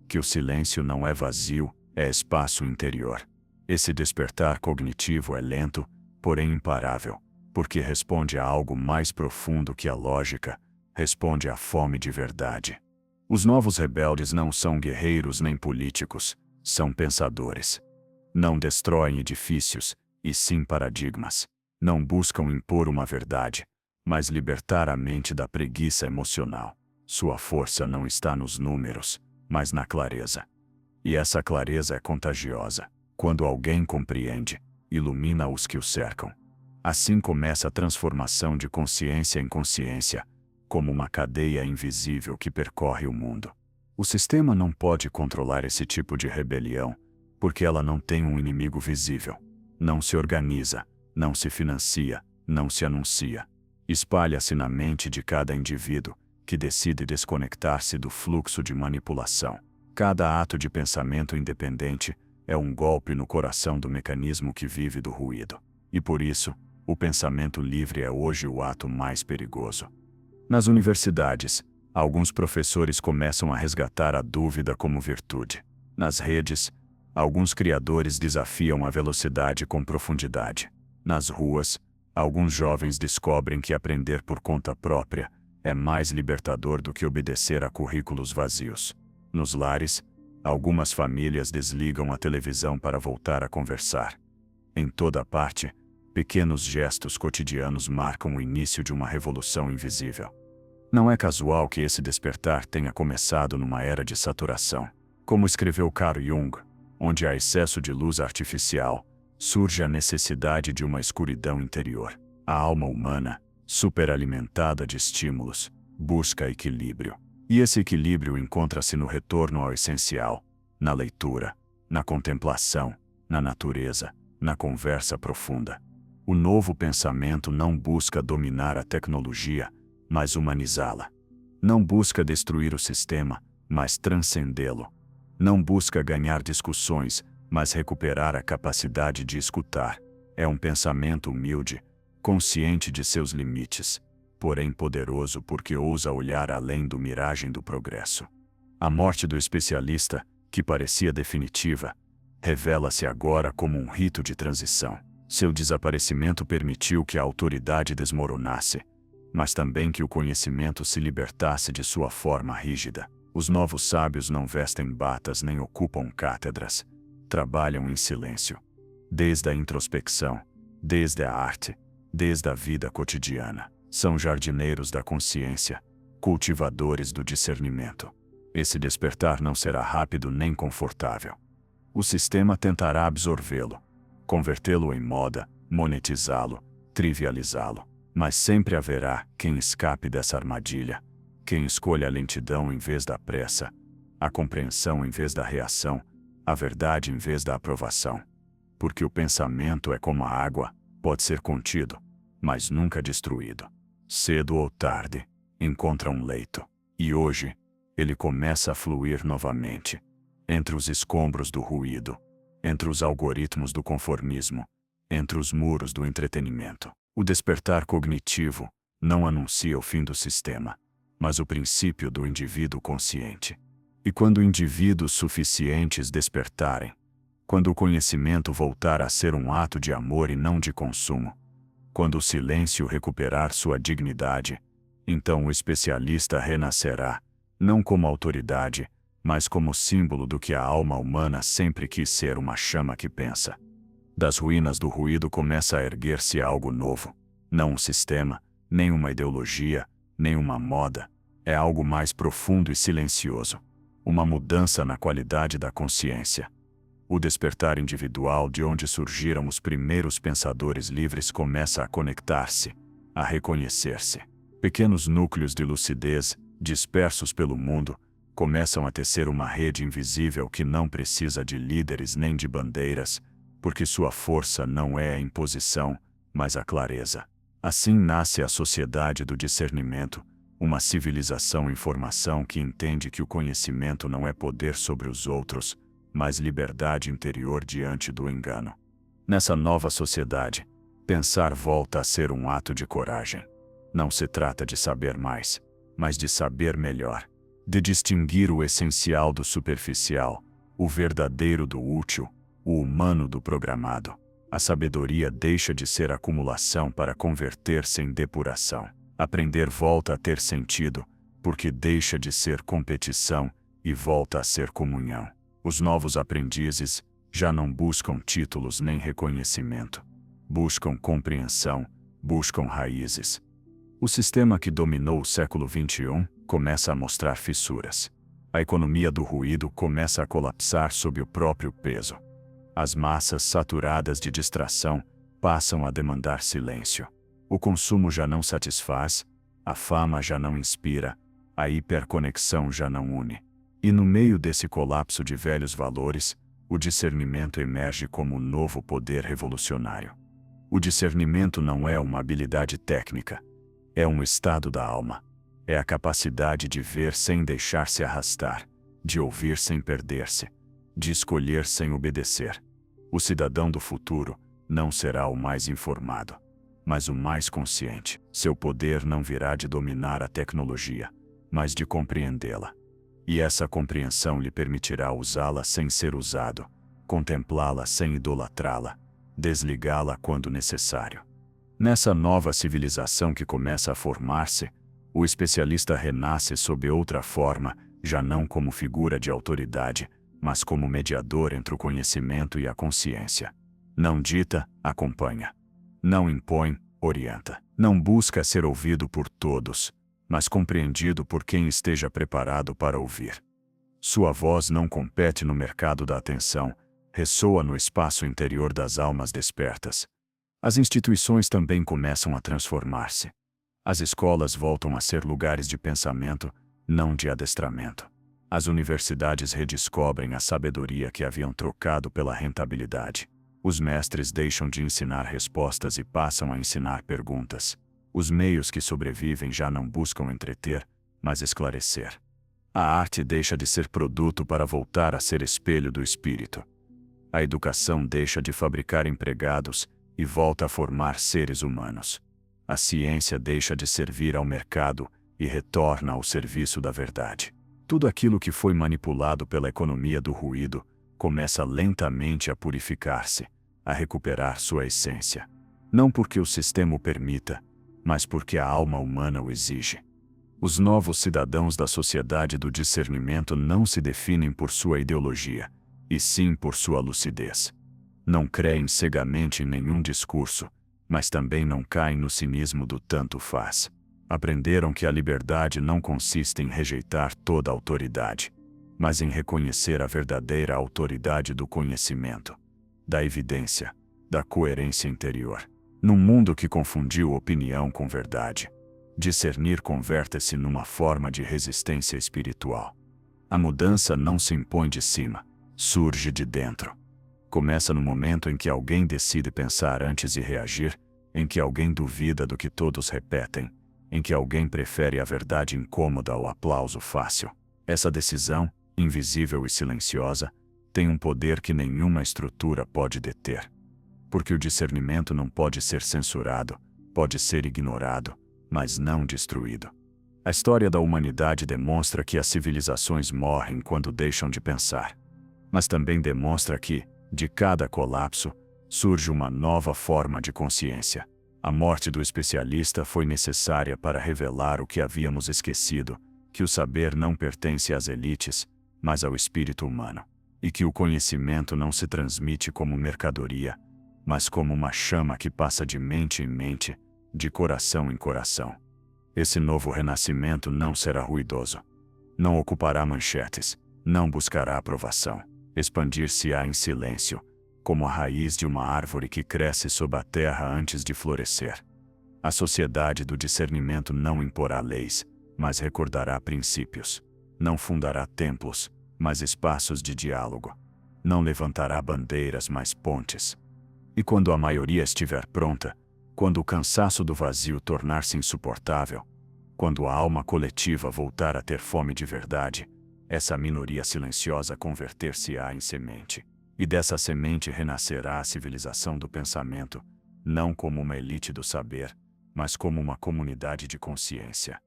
que o silêncio não é vazio, é espaço interior. Esse despertar cognitivo é lento, porém imparável, porque responde a algo mais profundo que a lógica, responde à fome de verdade. Os novos rebeldes não são guerreiros nem políticos, são pensadores. Não destroem edifícios, e sim paradigmas. Não buscam impor uma verdade, mas libertar a mente da preguiça emocional. Sua força não está nos números, mas na clareza. E essa clareza é contagiosa. Quando alguém compreende, ilumina os que o cercam. Assim começa a transformação de consciência em consciência, como uma cadeia invisível que percorre o mundo. O sistema não pode controlar esse tipo de rebelião, porque ela não tem um inimigo visível. Não se organiza, não se financia, não se anuncia. Espalha-se na mente de cada indivíduo, que decide desconectar-se do fluxo de manipulação. Cada ato de pensamento independente é um golpe no coração do mecanismo que vive do ruído. E por isso, o pensamento livre é hoje o ato mais perigoso. Nas universidades, alguns professores começam a resgatar a dúvida como virtude. Nas redes, alguns criadores desafiam a velocidade com profundidade. Nas ruas, alguns jovens descobrem que aprender por conta própria é mais libertador do que obedecer a currículos vazios. Nos lares, algumas famílias desligam a televisão para voltar a conversar. Em toda parte, pequenos gestos cotidianos marcam o início de uma revolução invisível. Não é casual que esse despertar tenha começado numa era de saturação. Como escreveu Carl Jung, onde há excesso de luz artificial, surge a necessidade de uma escuridão interior. A alma humana, superalimentada de estímulos, busca equilíbrio. E esse equilíbrio encontra-se no retorno ao essencial, na leitura, na contemplação, na natureza, na conversa profunda. O novo pensamento não busca dominar a tecnologia, mas humanizá-la. Não busca destruir o sistema, mas transcendê-lo. Não busca ganhar discussões, mas recuperar a capacidade de escutar. É um pensamento humilde, consciente de seus limites, porém poderoso porque ousa olhar além do miragem do progresso. A morte do especialista, que parecia definitiva, revela-se agora como um rito de transição. Seu desaparecimento permitiu que a autoridade desmoronasse, mas também que o conhecimento se libertasse de sua forma rígida. Os novos sábios não vestem batas nem ocupam cátedras. Trabalham em silêncio. Desde a introspecção, desde a arte, desde a vida cotidiana. São jardineiros da consciência, cultivadores do discernimento. Esse despertar não será rápido nem confortável. O sistema tentará absorvê-lo, convertê-lo em moda, monetizá-lo, trivializá-lo. Mas sempre haverá quem escape dessa armadilha, quem escolha a lentidão em vez da pressa, a compreensão em vez da reação, a verdade em vez da aprovação. Porque o pensamento é como a água, pode ser contido, mas nunca destruído. Cedo ou tarde, encontra um leito. E hoje, ele começa a fluir novamente, entre os escombros do ruído, entre os algoritmos do conformismo, entre os muros do entretenimento. O despertar cognitivo não anuncia o fim do sistema, mas o princípio do indivíduo consciente. E quando indivíduos suficientes despertarem, quando o conhecimento voltar a ser um ato de amor e não de consumo, quando o silêncio recuperar sua dignidade, então o especialista renascerá, não como autoridade, mas como símbolo do que a alma humana sempre quis ser, uma chama que pensa. Das ruínas do ruído começa a erguer-se algo novo. Não um sistema, nem uma ideologia, nem uma moda. É algo mais profundo e silencioso. Uma mudança na qualidade da consciência. O despertar individual de onde surgiram os primeiros pensadores livres começa a conectar-se, a reconhecer-se. Pequenos núcleos de lucidez, dispersos pelo mundo, começam a tecer uma rede invisível que não precisa de líderes nem de bandeiras, porque sua força não é a imposição, mas a clareza. Assim nasce a sociedade do discernimento, uma civilização em formação que entende que o conhecimento não é poder sobre os outros, mas liberdade interior diante do engano. Nessa nova sociedade, pensar volta a ser um ato de coragem. Não se trata de saber mais, mas de saber melhor, de distinguir o essencial do superficial, o verdadeiro do útil, o humano do programado. A sabedoria deixa de ser acumulação para converter-se em depuração. Aprender volta a ter sentido, porque deixa de ser competição e volta a ser comunhão. Os novos aprendizes já não buscam títulos nem reconhecimento. Buscam compreensão, buscam raízes. O sistema que dominou o século XXI começa a mostrar fissuras. A economia do ruído começa a colapsar sob o próprio peso. As massas saturadas de distração passam a demandar silêncio. O consumo já não satisfaz, a fama já não inspira, a hiperconexão já não une. E no meio desse colapso de velhos valores, o discernimento emerge como um novo poder revolucionário. O discernimento não é uma habilidade técnica, é um estado da alma. É a capacidade de ver sem deixar-se arrastar, de ouvir sem perder-se, de escolher sem obedecer. O cidadão do futuro não será o mais informado, mas o mais consciente. Seu poder não virá de dominar a tecnologia, mas de compreendê-la. E essa compreensão lhe permitirá usá-la sem ser usado, contemplá-la sem idolatrá-la, desligá-la quando necessário. Nessa nova civilização que começa a formar-se, o especialista renasce sob outra forma, já não como figura de autoridade, mas como mediador entre o conhecimento e a consciência. Não dita, acompanha. Não impõe, orienta. Não busca ser ouvido por todos, mas compreendido por quem esteja preparado para ouvir. Sua voz não compete no mercado da atenção, ressoa no espaço interior das almas despertas. As instituições também começam a transformar-se. As escolas voltam a ser lugares de pensamento, não de adestramento. As universidades redescobrem a sabedoria que haviam trocado pela rentabilidade. Os mestres deixam de ensinar respostas e passam a ensinar perguntas. Os meios que sobrevivem já não buscam entreter, mas esclarecer. A arte deixa de ser produto para voltar a ser espelho do espírito. A educação deixa de fabricar empregados e volta a formar seres humanos. A ciência deixa de servir ao mercado e retorna ao serviço da verdade. Tudo aquilo que foi manipulado pela economia do ruído começa lentamente a purificar-se, a recuperar sua essência. Não porque o sistema o permita, mas porque a alma humana o exige. Os novos cidadãos da sociedade do discernimento não se definem por sua ideologia, e sim por sua lucidez. Não creem cegamente em nenhum discurso, mas também não caem no cinismo do tanto faz. Aprenderam que a liberdade não consiste em rejeitar toda autoridade, mas em reconhecer a verdadeira autoridade do conhecimento, da evidência, da coerência interior. Num mundo que confundiu opinião com verdade, discernir converte-se numa forma de resistência espiritual. A mudança não se impõe de cima, surge de dentro. Começa no momento em que alguém decide pensar antes de reagir, em que alguém duvida do que todos repetem, em que alguém prefere a verdade incômoda ao aplauso fácil. Essa decisão, invisível e silenciosa, tem um poder que nenhuma estrutura pode deter. Porque o discernimento não pode ser censurado, pode ser ignorado, mas não destruído. A história da humanidade demonstra que as civilizações morrem quando deixam de pensar. Mas também demonstra que, de cada colapso, surge uma nova forma de consciência. A morte do especialista foi necessária para revelar o que havíamos esquecido, que o saber não pertence às elites, mas ao espírito humano, e que o conhecimento não se transmite como mercadoria, mas como uma chama que passa de mente em mente, de coração em coração. Esse novo renascimento não será ruidoso. Não ocupará manchetes, não buscará aprovação. Expandir-se-á em silêncio, como a raiz de uma árvore que cresce sob a terra antes de florescer. A sociedade do discernimento não imporá leis, mas recordará princípios. Não fundará templos, mas espaços de diálogo. Não levantará bandeiras, mas pontes. E quando a maioria estiver pronta, quando o cansaço do vazio tornar-se insuportável, quando a alma coletiva voltar a ter fome de verdade, essa minoria silenciosa converter-se-á em semente. E dessa semente renascerá a civilização do pensamento, não como uma elite do saber, mas como uma comunidade de consciência.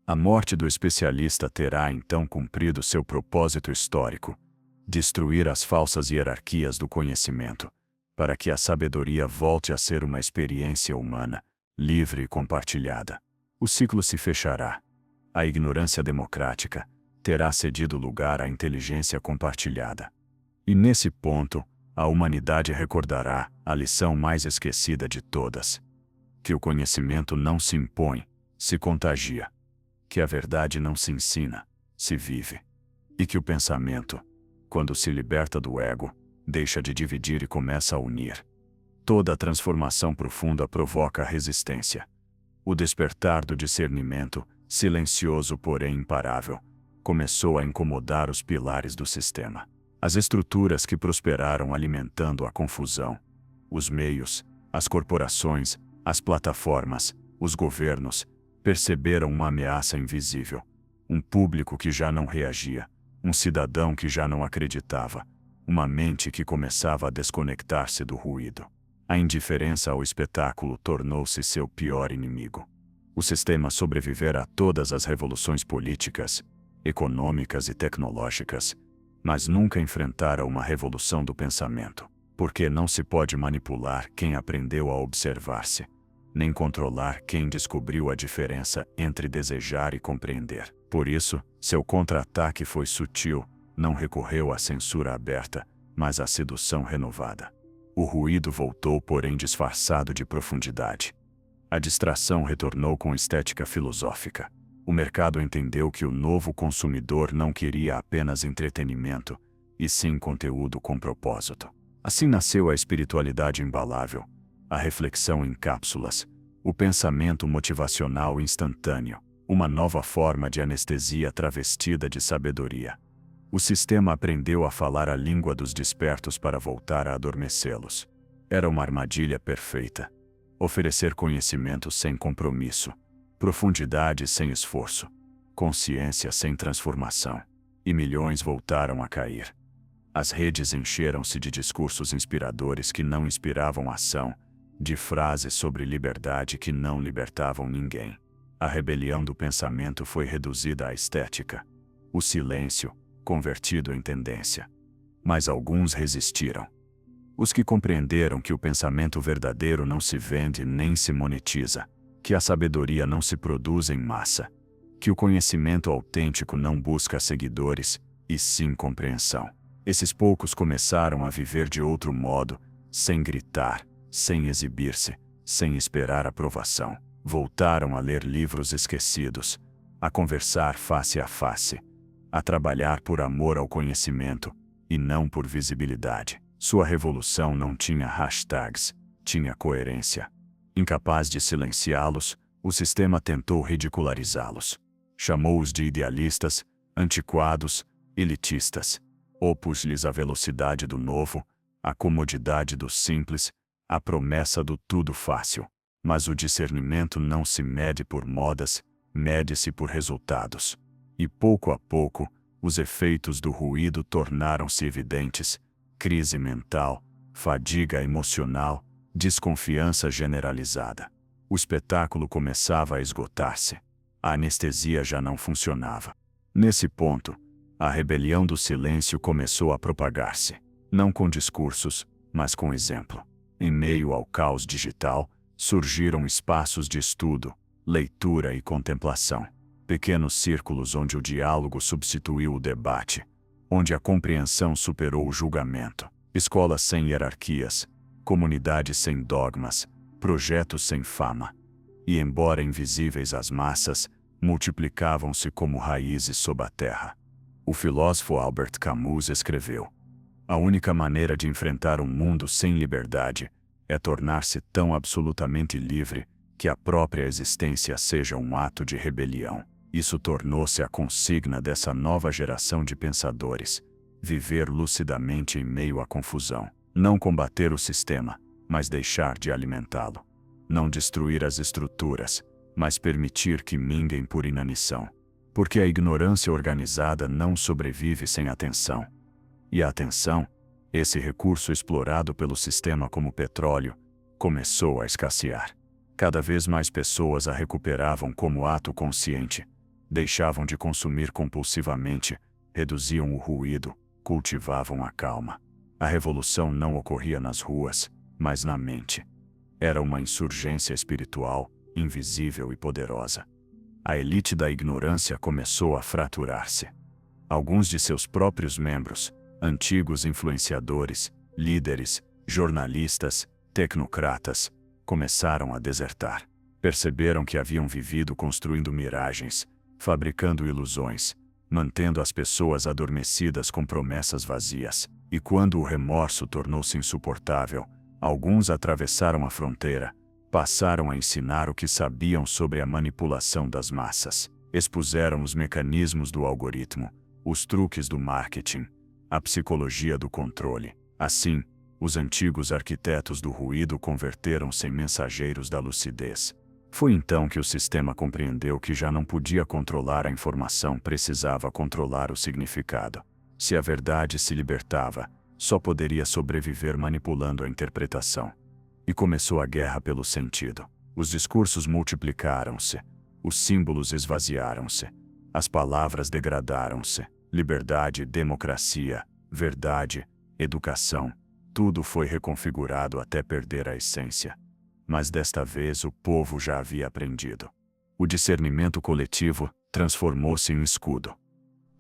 A morte do especialista terá então cumprido seu propósito histórico: destruir as falsas hierarquias do conhecimento, para que a sabedoria volte a ser uma experiência humana, livre e compartilhada. O ciclo se fechará. A ignorância democrática terá cedido lugar à inteligência compartilhada. E nesse ponto, a humanidade recordará a lição mais esquecida de todas: que o conhecimento não se impõe, se contagia. Que a verdade não se ensina, se vive. E que o pensamento, quando se liberta do ego, deixa de dividir e começa a unir. Toda transformação profunda provoca resistência. O despertar do discernimento, silencioso porém imparável, começou a incomodar os pilares do sistema. As estruturas que prosperaram alimentando a confusão. Os meios, as corporações, as plataformas, os governos, perceberam uma ameaça invisível. Um público que já não reagia, um cidadão que já não acreditava, uma mente que começava a desconectar-se do ruído. A indiferença ao espetáculo tornou-se seu pior inimigo. O sistema sobrevivera a todas as revoluções políticas, econômicas e tecnológicas, mas nunca enfrentara uma revolução do pensamento, porque não se pode manipular quem aprendeu a observar-se, nem controlar quem descobriu a diferença entre desejar e compreender. Por isso, seu contra-ataque foi sutil, não recorreu à censura aberta, mas à sedução renovada. O ruído voltou, porém disfarçado de profundidade. A distração retornou com estética filosófica. O mercado entendeu que o novo consumidor não queria apenas entretenimento, e sim conteúdo com propósito. Assim nasceu a espiritualidade imbalável, a reflexão em cápsulas, o pensamento motivacional instantâneo, uma nova forma de anestesia travestida de sabedoria. O sistema aprendeu a falar a língua dos despertos para voltar a adormecê-los. Era uma armadilha perfeita. Oferecer conhecimento sem compromisso, profundidade sem esforço, consciência sem transformação. E milhões voltaram a cair. As redes encheram-se de discursos inspiradores que não inspiravam ação, de frases sobre liberdade que não libertavam ninguém. A rebelião do pensamento foi reduzida à estética. O silêncio, convertido em tendência. mas alguns resistiram. Os que compreenderam que o pensamento verdadeiro não se vende nem se monetiza, que a sabedoria não se produz em massa, que o conhecimento autêntico não busca seguidores, e sim compreensão. Esses poucos começaram a viver de outro modo, sem gritar, sem exibir-se, sem esperar aprovação. Voltaram a ler livros esquecidos, a conversar face a face, a trabalhar por amor ao conhecimento, e não por visibilidade. Sua revolução não tinha hashtags, tinha coerência. Incapaz de silenciá-los, o sistema tentou ridicularizá-los. Chamou-os de idealistas, antiquados, elitistas. Opôs-lhes a velocidade do novo, a comodidade do simples, a promessa do tudo fácil. Mas o discernimento não se mede por modas, mede-se por resultados. E pouco a pouco, os efeitos do ruído tornaram-se evidentes: crise mental, fadiga emocional, desconfiança generalizada. O espetáculo começava a esgotar-se. A anestesia já não funcionava. Nesse ponto, a rebelião do silêncio começou a propagar-se, não com discursos, mas com exemplo. Em meio ao caos digital, surgiram espaços de estudo, leitura e contemplação. Pequenos círculos onde o diálogo substituiu o debate, onde a compreensão superou o julgamento. Escolas sem hierarquias, comunidades sem dogmas, projetos sem fama. E embora invisíveis às massas, multiplicavam-se como raízes sob a terra. O filósofo Albert Camus escreveu: "A única maneira de enfrentar um mundo sem liberdade é tornar-se tão absolutamente livre que a própria existência seja um ato de rebelião." Isso tornou-se a consigna dessa nova geração de pensadores: viver lucidamente em meio à confusão. Não combater o sistema, mas deixar de alimentá-lo. Não destruir as estruturas, mas permitir que minguem por inanição. Porque a ignorância organizada não sobrevive sem atenção. E a atenção, esse recurso explorado pelo sistema como petróleo, começou a escassear. Cada vez mais pessoas a recuperavam como ato consciente. Deixavam de consumir compulsivamente, reduziam o ruído, cultivavam a calma. A revolução não ocorria nas ruas, mas na mente. Era uma insurgência espiritual, invisível e poderosa. A elite da ignorância começou a fraturar-se. Alguns de seus próprios membros, antigos influenciadores, líderes, jornalistas, tecnocratas, começaram a desertar. Perceberam que haviam vivido construindo miragens, fabricando ilusões, mantendo as pessoas adormecidas com promessas vazias. E quando o remorso tornou-se insuportável, alguns atravessaram a fronteira, passaram a ensinar o que sabiam sobre a manipulação das massas. Expuseram os mecanismos do algoritmo, os truques do marketing, a psicologia do controle. Assim, os antigos arquitetos do ruído converteram-se em mensageiros da lucidez. Foi então que o sistema compreendeu que já não podia controlar a informação, precisava controlar o significado. Se a verdade se libertava, só poderia sobreviver manipulando a interpretação. E começou a guerra pelo sentido. Os discursos multiplicaram-se, os símbolos esvaziaram-se, as palavras degradaram-se. Liberdade, democracia, verdade, educação, tudo foi reconfigurado até perder a essência. Mas desta vez o povo já havia aprendido. O discernimento coletivo transformou-se em escudo.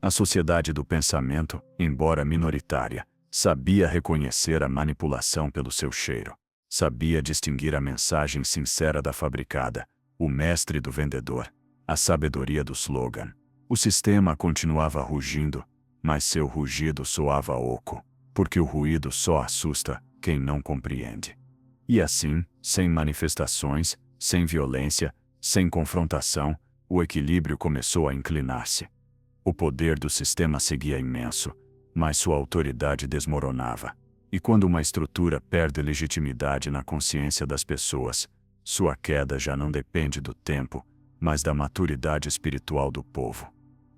A sociedade do pensamento, embora minoritária, sabia reconhecer a manipulação pelo seu cheiro. Sabia distinguir a mensagem sincera da fabricada, o mestre do vendedor, a sabedoria do slogan. O sistema continuava rugindo, mas seu rugido soava oco, porque o ruído só assusta quem não compreende. E assim, sem manifestações, sem violência, sem confrontação, o equilíbrio começou a inclinar-se. O poder do sistema seguia imenso, mas sua autoridade desmoronava. E quando uma estrutura perde legitimidade na consciência das pessoas, sua queda já não depende do tempo, mas da maturidade espiritual do povo.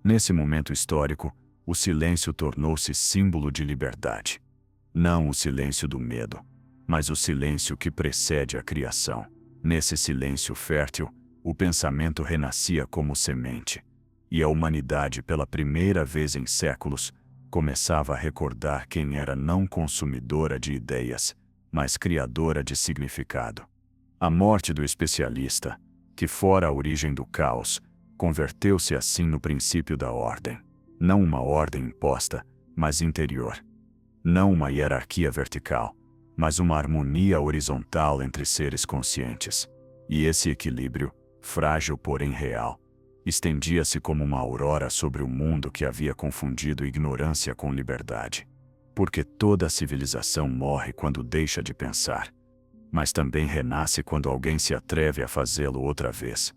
Nesse momento histórico, o silêncio tornou-se símbolo de liberdade. Não o silêncio do medo, mas o silêncio que precede a criação. Nesse silêncio fértil, o pensamento renascia como semente. E a humanidade, pela primeira vez em séculos, começava a recordar quem era, não consumidora de ideias, mas criadora de significado. A morte do especialista, que fora a origem do caos, converteu-se assim no princípio da ordem. Não uma ordem imposta, mas interior. Não uma hierarquia vertical, mas uma harmonia horizontal entre seres conscientes. E esse equilíbrio, frágil porém real, estendia-se como uma aurora sobre o mundo que havia confundido ignorância com liberdade. Porque toda civilização morre quando deixa de pensar, mas também renasce quando alguém se atreve a fazê-lo outra vez.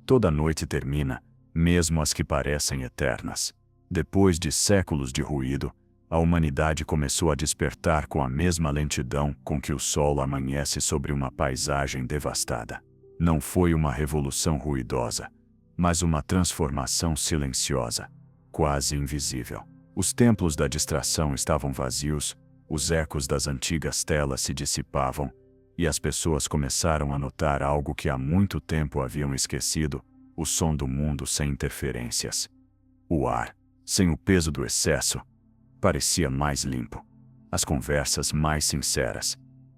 Toda noite termina, mesmo as que parecem eternas. Depois de séculos de ruído, a humanidade começou a despertar com a mesma lentidão com que o sol amanhece sobre uma paisagem devastada. Não foi uma revolução ruidosa, mas uma transformação silenciosa, quase invisível. Os templos da distração estavam vazios, os ecos das antigas telas se dissipavam, e as pessoas começaram a notar algo que há muito tempo haviam esquecido: o som do mundo sem interferências. O ar, sem o peso do excesso, parecia mais limpo. As conversas mais sinceras.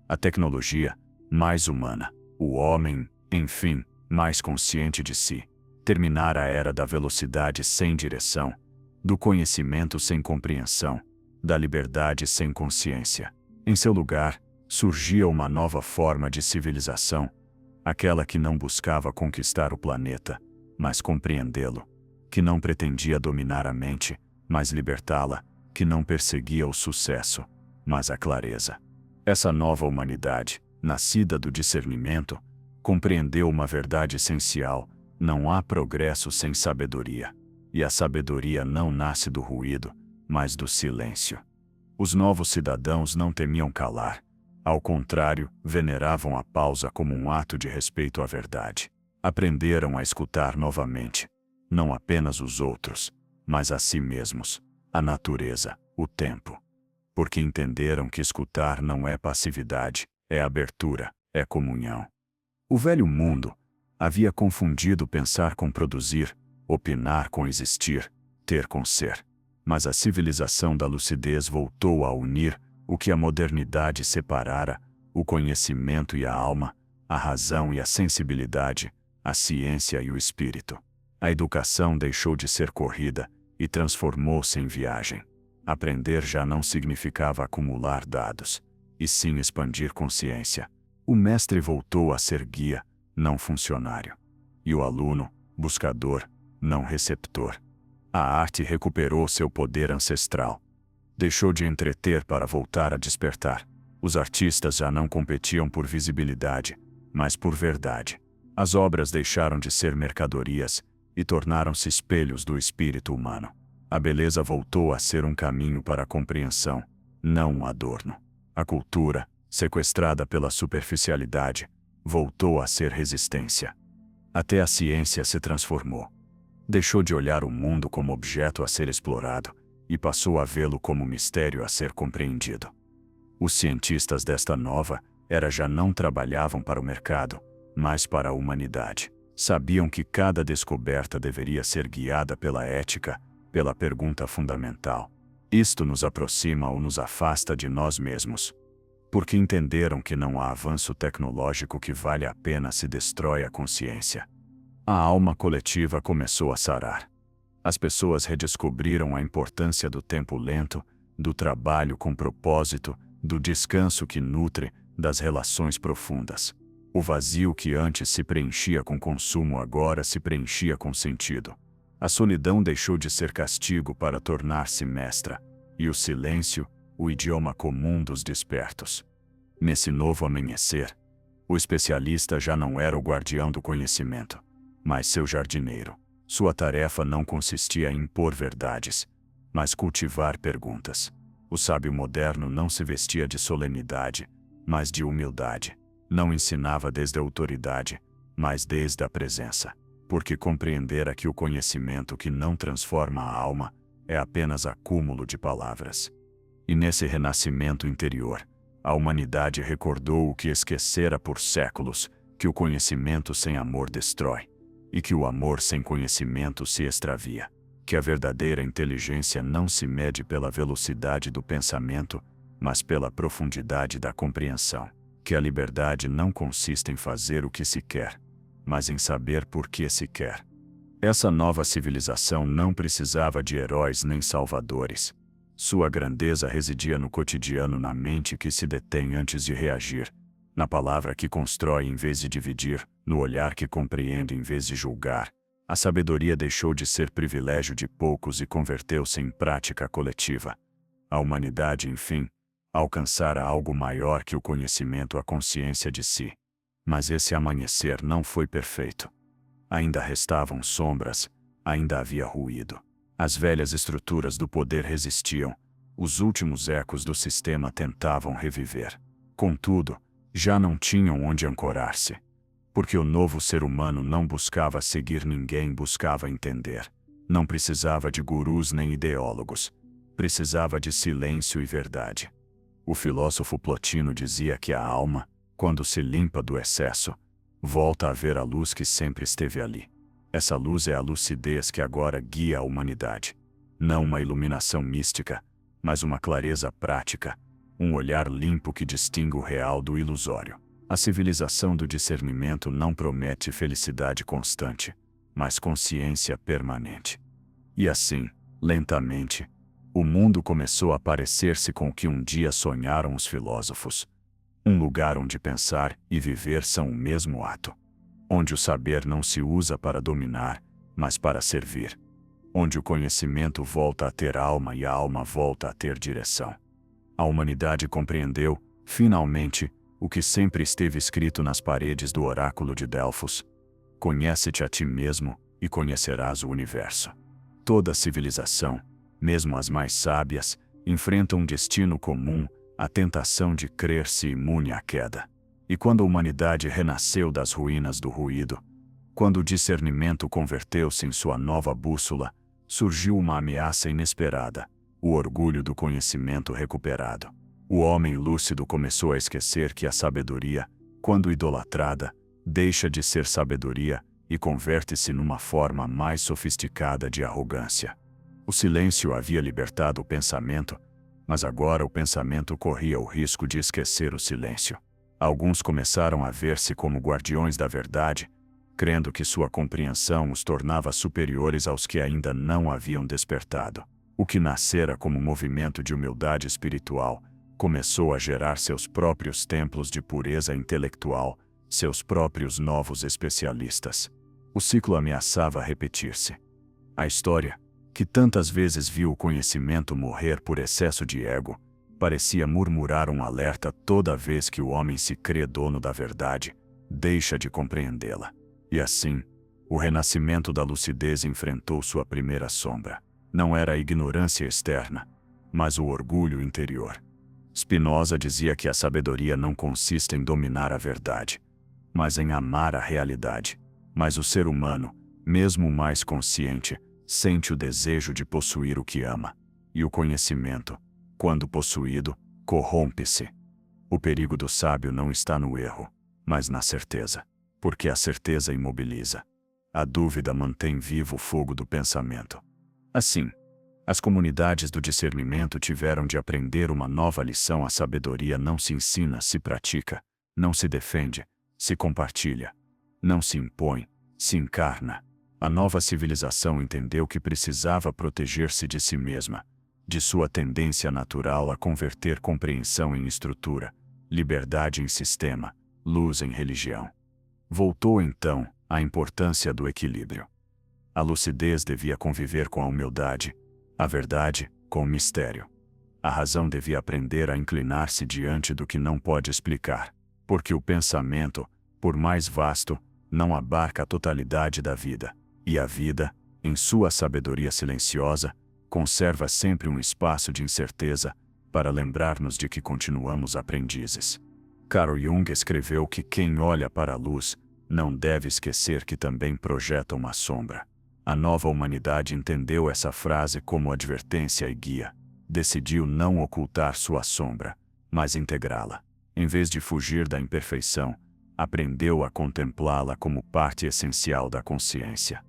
A tecnologia, mais humana. O homem, enfim, mais consciente de si. Terminara a era da velocidade sem direção, do conhecimento sem compreensão, da liberdade sem consciência. Em seu lugar, surgia uma nova forma de civilização, aquela que não buscava conquistar o planeta, mas compreendê-lo, que não pretendia dominar a mente, mas libertá-la, que não perseguia o sucesso, mas a clareza. Essa nova humanidade, nascida do discernimento, compreendeu uma verdade essencial: não há progresso sem sabedoria. E a sabedoria não nasce do ruído, mas do silêncio. Os novos cidadãos não temiam calar. Ao contrário, veneravam a pausa como um ato de respeito à verdade. Aprenderam a escutar novamente, não apenas os outros, mas a si mesmos, a natureza, o tempo. Porque entenderam que escutar não é passividade, é abertura, é comunhão. O velho mundo havia confundido pensar com produzir, opinar com existir, ter com ser. Mas a civilização da lucidez voltou a unir o que a modernidade separara: o conhecimento e a alma, a razão e a sensibilidade, a ciência e o espírito. A educação deixou de ser corrida e transformou-se em viagem. Aprender já não significava acumular dados, e sim expandir consciência. O mestre voltou a ser guia, não funcionário. E o aluno, buscador, não receptor. A arte recuperou seu poder ancestral. Deixou de entreter para voltar a despertar. Os artistas já não competiam por visibilidade, mas por verdade. As obras deixaram de ser mercadorias e tornaram-se espelhos do espírito humano. A beleza voltou a ser um caminho para a compreensão, não um adorno. A cultura, sequestrada pela superficialidade, voltou a ser resistência. Até a ciência se transformou. Deixou de olhar o mundo como objeto a ser explorado e passou a vê-lo como mistério a ser compreendido. Os cientistas desta nova era já não trabalhavam para o mercado, mas para a humanidade. Sabiam que cada descoberta deveria ser guiada pela ética, pela pergunta fundamental: isto nos aproxima ou nos afasta de nós mesmos? Porque entenderam que não há avanço tecnológico que vale a pena se destrói a consciência. A alma coletiva começou a sarar. As pessoas redescobriram a importância do tempo lento, do trabalho com propósito, do descanso que nutre, das relações profundas. O vazio que antes se preenchia com consumo agora se preenchia com sentido. A solidão deixou de ser castigo para tornar-se mestra, e o silêncio, o idioma comum dos despertos. Nesse novo amanhecer, o especialista já não era o guardião do conhecimento, mas seu jardineiro. Sua tarefa não consistia em impor verdades, mas cultivar perguntas. O sábio moderno não se vestia de solenidade, mas de humildade. Não ensinava desde a autoridade, mas desde a presença. Porque compreendera que o conhecimento que não transforma a alma é apenas acúmulo de palavras. E nesse renascimento interior, a humanidade recordou o que esquecera por séculos: que o conhecimento sem amor destrói, e que o amor sem conhecimento se extravia. que a verdadeira inteligência não se mede pela velocidade do pensamento, mas pela profundidade da compreensão, que a liberdade não consiste em fazer o que se quer, mas em saber por que se quer. Essa nova civilização não precisava de heróis nem salvadores. Sua grandeza residia no cotidiano, na mente que se detém antes de reagir, na palavra que constrói em vez de dividir, no olhar que compreende em vez de julgar. A sabedoria deixou de ser privilégio de poucos e converteu-se em prática coletiva. A humanidade, enfim, alcançara algo maior que o conhecimento, a consciência de si. Mas esse amanhecer não foi perfeito. Ainda restavam sombras, ainda havia ruído. As velhas estruturas do poder resistiam, os últimos ecos do sistema tentavam reviver. Contudo, já não tinham onde ancorar-se. Porque o novo ser humano não buscava seguir ninguém, buscava entender. Não precisava de gurus nem ideólogos. Precisava de silêncio e verdade. O filósofo Plotino dizia que a alma, quando se limpa do excesso, volta a ver a luz que sempre esteve ali. Essa luz é a lucidez que agora guia a humanidade. Não uma iluminação mística, mas uma clareza prática, um olhar limpo que distingue o real do ilusório. A civilização do discernimento não promete felicidade constante, mas consciência permanente. E assim, lentamente, o mundo começou a parecer-se com o que um dia sonharam os filósofos. Um lugar onde pensar e viver são o mesmo ato. Onde o saber não se usa para dominar, mas para servir. Onde o conhecimento volta a ter alma e a alma volta a ter direção. A humanidade compreendeu, finalmente, o que sempre esteve escrito nas paredes do oráculo de Delfos: conhece-te a ti mesmo, e conhecerás o universo. Toda civilização, mesmo as mais sábias, enfrenta um destino comum, a tentação de crer-se imune à queda. E quando a humanidade renasceu das ruínas do ruído, quando o discernimento converteu-se em sua nova bússola, surgiu uma ameaça inesperada: o orgulho do conhecimento recuperado. O homem lúcido começou a esquecer que a sabedoria, quando idolatrada, deixa de ser sabedoria e converte-se numa forma mais sofisticada de arrogância. O silêncio havia libertado o pensamento, mas agora o pensamento corria o risco de esquecer o silêncio. Alguns começaram a ver-se como guardiões da verdade, crendo que sua compreensão os tornava superiores aos que ainda não haviam despertado. O que nascera como movimento de humildade espiritual começou a gerar seus próprios templos de pureza intelectual, seus próprios novos especialistas. O ciclo ameaçava repetir-se. A história, que tantas vezes viu o conhecimento morrer por excesso de ego, parecia murmurar um alerta toda vez que o homem se crê dono da verdade, deixa de compreendê-la. E assim, o renascimento da lucidez enfrentou sua primeira sombra. Não era a ignorância externa, mas o orgulho interior. Spinoza dizia que a sabedoria não consiste em dominar a verdade, mas em amar a realidade. Mas o ser humano, mesmo o mais consciente, sente o desejo de possuir o que ama. E o conhecimento, quando possuído, corrompe-se. O perigo do sábio não está no erro, mas na certeza, porque a certeza imobiliza. A dúvida mantém vivo o fogo do pensamento. Assim, as comunidades do discernimento tiveram de aprender uma nova lição: a sabedoria não se ensina, se pratica, não se defende, se compartilha, não se impõe, se encarna. A nova civilização entendeu que precisava proteger-se de si mesma, de sua tendência natural a converter compreensão em estrutura, liberdade em sistema, luz em religião. Voltou então a importância do equilíbrio. A lucidez devia conviver com a humildade, a verdade com o mistério. A razão devia aprender a inclinar-se diante do que não pode explicar, porque o pensamento, por mais vasto, não abarca a totalidade da vida, e a vida, em sua sabedoria silenciosa, conserva sempre um espaço de incerteza para lembrar-nos de que continuamos aprendizes. Carl Jung escreveu que quem olha para a luz não deve esquecer que também projeta uma sombra. A nova humanidade entendeu essa frase como advertência e guia. Decidiu não ocultar sua sombra, mas integrá-la. Em vez de fugir da imperfeição, aprendeu a contemplá-la como parte essencial da consciência.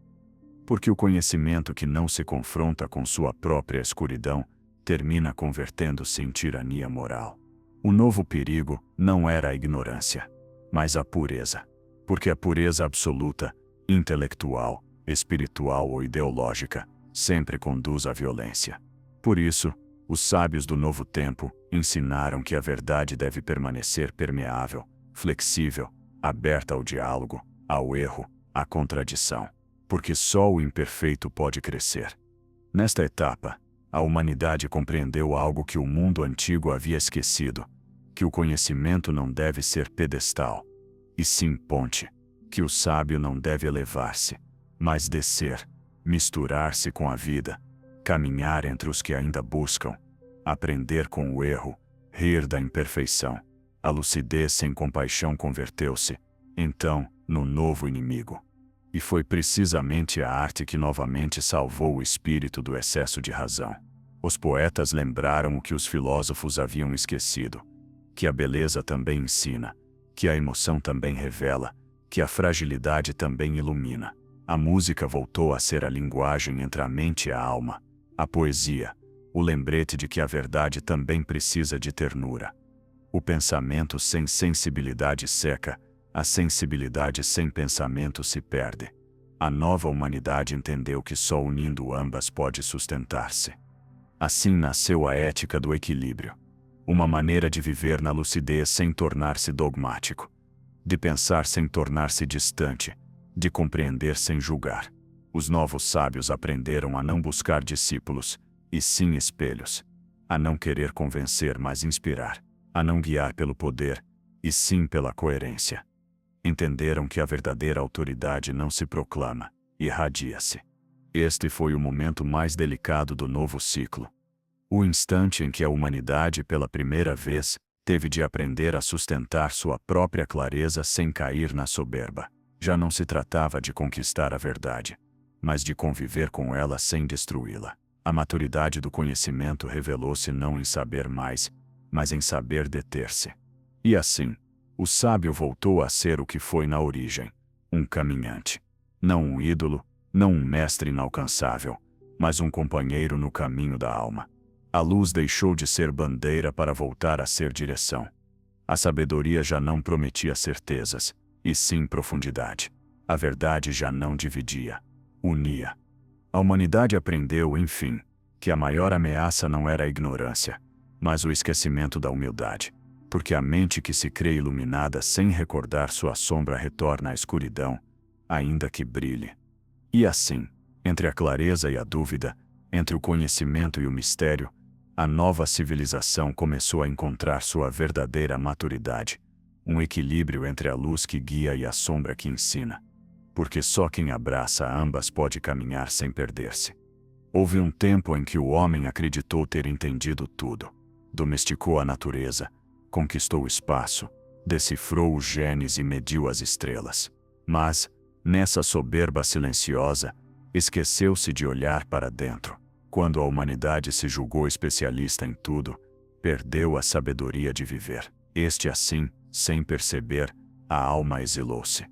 Porque o conhecimento que não se confronta com sua própria escuridão termina convertendo-se em tirania moral. O novo perigo não era a ignorância, mas a pureza. Porque a pureza absoluta, intelectual, espiritual ou ideológica, sempre conduz à violência. Por isso, os sábios do novo tempo ensinaram que a verdade deve permanecer permeável, flexível, aberta ao diálogo, ao erro, à contradição. Porque só o imperfeito pode crescer. Nesta etapa, a humanidade compreendeu algo que o mundo antigo havia esquecido, que o conhecimento não deve ser pedestal, e sim ponte, que o sábio não deve elevar-se, mas descer, misturar-se com a vida, caminhar entre os que ainda buscam, aprender com o erro, rir da imperfeição. A lucidez sem compaixão converteu-se, então, no novo inimigo. E foi precisamente a arte que novamente salvou o espírito do excesso de razão. Os poetas lembraram o que os filósofos haviam esquecido, que a beleza também ensina, que a emoção também revela, que a fragilidade também ilumina. A música voltou a ser a linguagem entre a mente e a alma. A poesia, o lembrete de que a verdade também precisa de ternura. O pensamento sem sensibilidade seca, a sensibilidade sem pensamento se perde. A nova humanidade entendeu que só unindo ambas pode sustentar-se. Assim nasceu a ética do equilíbrio. Uma maneira de viver na lucidez sem tornar-se dogmático. De pensar sem tornar-se distante. De compreender sem julgar. Os novos sábios aprenderam a não buscar discípulos, e sim espelhos. A não querer convencer, mas inspirar. A não guiar pelo poder, e sim pela coerência. Entenderam que a verdadeira autoridade não se proclama, irradia-se. Este foi o momento mais delicado do novo ciclo. O instante em que a humanidade pela primeira vez teve de aprender a sustentar sua própria clareza sem cair na soberba. Já não se tratava de conquistar a verdade, mas de conviver com ela sem destruí-la. A maturidade do conhecimento revelou-se não em saber mais, mas em saber deter-se. E assim, o sábio voltou a ser o que foi na origem, um caminhante. Não um ídolo, não um mestre inalcançável, mas um companheiro no caminho da alma. A luz deixou de ser bandeira para voltar a ser direção. A sabedoria já não prometia certezas, e sim profundidade. A verdade já não dividia, unia. A humanidade aprendeu, enfim, que a maior ameaça não era a ignorância, mas o esquecimento da humildade. Porque a mente que se crê iluminada sem recordar sua sombra retorna à escuridão, ainda que brilhe. E assim, entre a clareza e a dúvida, entre o conhecimento e o mistério, a nova civilização começou a encontrar sua verdadeira maturidade, um equilíbrio entre a luz que guia e a sombra que ensina. Porque só quem abraça ambas pode caminhar sem perder-se. Houve um tempo em que o homem acreditou ter entendido tudo. Domesticou a natureza, conquistou o espaço, decifrou os genes e mediu as estrelas. Mas, nessa soberba silenciosa, esqueceu-se de olhar para dentro. Quando a humanidade se julgou especialista em tudo, perdeu a sabedoria de viver. Assim, sem perceber, a alma exilou-se.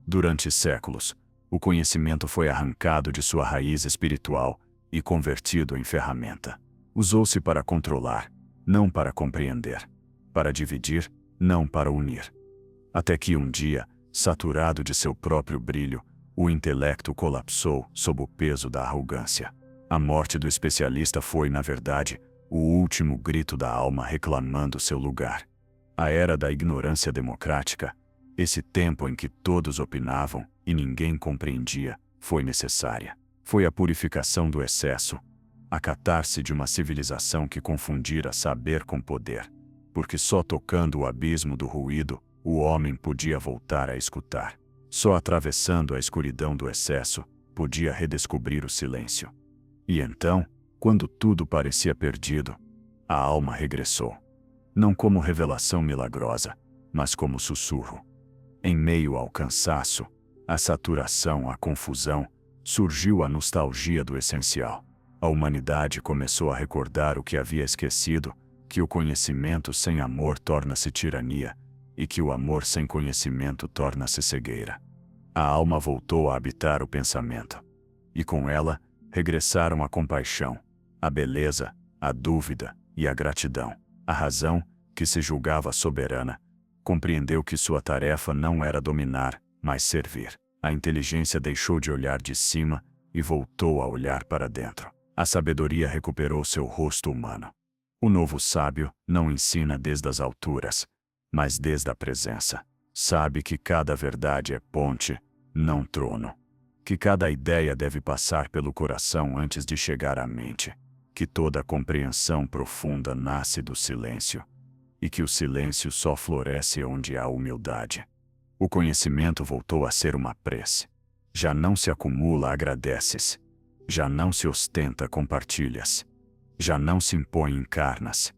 Durante séculos, o conhecimento foi arrancado de sua raiz espiritual e convertido em ferramenta. Usou-se para controlar, não para compreender. Para dividir, não para unir. Até que um dia, saturado de seu próprio brilho, o intelecto colapsou sob o peso da arrogância. A morte do especialista foi, na verdade, o último grito da alma reclamando seu lugar. A era da ignorância democrática, esse tempo em que todos opinavam e ninguém compreendia, foi necessária. Foi a purificação do excesso, a catarse de uma civilização que confundira saber com poder. Porque só tocando o abismo do ruído, o homem podia voltar a escutar. Só atravessando a escuridão do excesso, podia redescobrir o silêncio. E então, quando tudo parecia perdido, a alma regressou. Não como revelação milagrosa, mas como sussurro. Em meio ao cansaço, à saturação, à confusão, surgiu a nostalgia do essencial. A humanidade começou a recordar o que havia esquecido, que o conhecimento sem amor torna-se tirania, e que o amor sem conhecimento torna-se cegueira. A alma voltou a habitar o pensamento. e com ela, regressaram a compaixão, a beleza, a dúvida e a gratidão. A razão, que se julgava soberana, compreendeu que sua tarefa não era dominar, mas servir. A inteligência deixou de olhar de cima e voltou a olhar para dentro. A sabedoria recuperou seu rosto humano. O novo sábio não ensina desde as alturas, mas desde a presença. Sabe que cada verdade é ponte, não trono. Que cada ideia deve passar pelo coração antes de chegar à mente. Que toda compreensão profunda nasce do silêncio. E que o silêncio só floresce onde há humildade. O conhecimento voltou a ser uma prece. Já não se acumula, agradeces. Já não se ostenta, compartilhas. Já não se impõe, encarnas.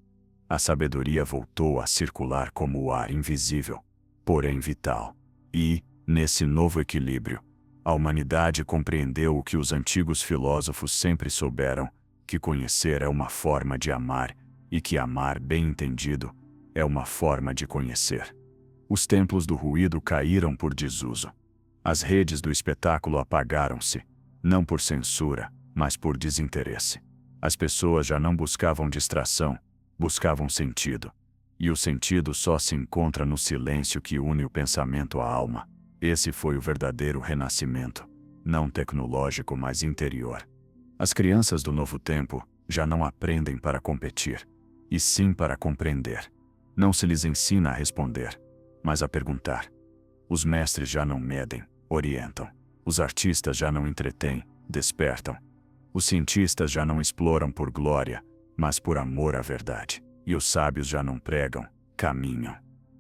A sabedoria voltou a circular como o ar invisível, porém vital. E, nesse novo equilíbrio, a humanidade compreendeu o que os antigos filósofos sempre souberam, que conhecer é uma forma de amar, e que amar, bem entendido, é uma forma de conhecer. Os templos do ruído caíram por desuso. As redes do espetáculo apagaram-se, não por censura, mas por desinteresse. As pessoas já não buscavam distração, buscavam sentido. E o sentido só se encontra no silêncio que une o pensamento à alma. Esse foi o verdadeiro renascimento, não tecnológico, mas interior. As crianças do novo tempo já não aprendem para competir, e sim para compreender. Não se lhes ensina a responder, mas a perguntar. Os mestres já não medem, orientam. Os artistas já não entretêm, despertam. Os cientistas já não exploram por glória, mas por amor à verdade. E os sábios já não pregam, caminham.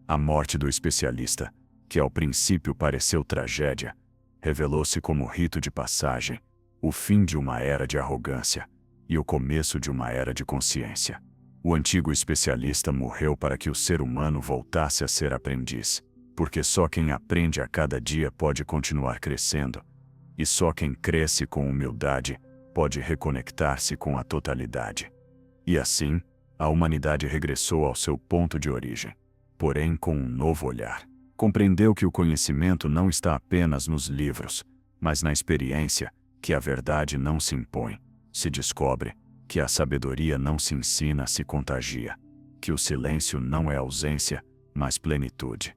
A morte do especialista, que ao princípio pareceu tragédia, revelou-se como rito de passagem, o fim de uma era de arrogância e o começo de uma era de consciência. O antigo especialista morreu para que o ser humano voltasse a ser aprendiz, porque só quem aprende a cada dia pode continuar crescendo, e só quem cresce com humildade pode reconectar-se com a totalidade. E assim, a humanidade regressou ao seu ponto de origem, porém com um novo olhar. Compreendeu que o conhecimento não está apenas nos livros, mas na experiência, que a verdade não se impõe, se descobre, que a sabedoria não se ensina, se contagia, que o silêncio não é ausência, mas plenitude.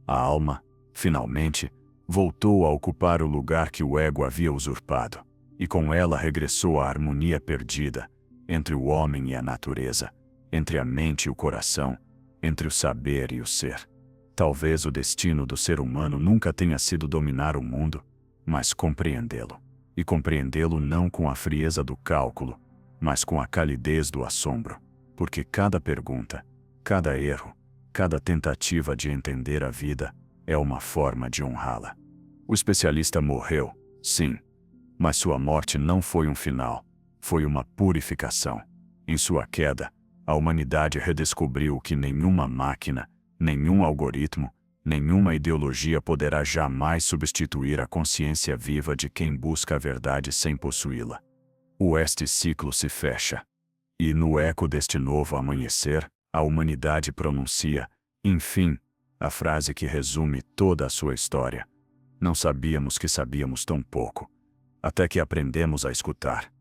A alma, finalmente, voltou a ocupar o lugar que o ego havia usurpado, e com ela regressou a harmonia perdida entre o homem e a natureza, entre a mente e o coração, entre o saber e o ser. Talvez o destino do ser humano nunca tenha sido dominar o mundo, mas compreendê-lo. E compreendê-lo não com a frieza do cálculo, mas com a calidez do assombro, porque cada pergunta, cada erro, cada tentativa de entender a vida é uma forma de honrá-la. O especialista morreu, sim, mas sua morte não foi um final, foi uma purificação. Em sua queda, a humanidade redescobriu o que nenhuma máquina, nenhum algoritmo, nenhuma ideologia poderá jamais substituir: a consciência viva de quem busca a verdade sem possuí-la. Este ciclo se fecha. E no eco deste novo amanhecer, a humanidade pronuncia, enfim, a frase que resume toda a sua história. Não sabíamos que sabíamos tão pouco, até que aprendemos a escutar.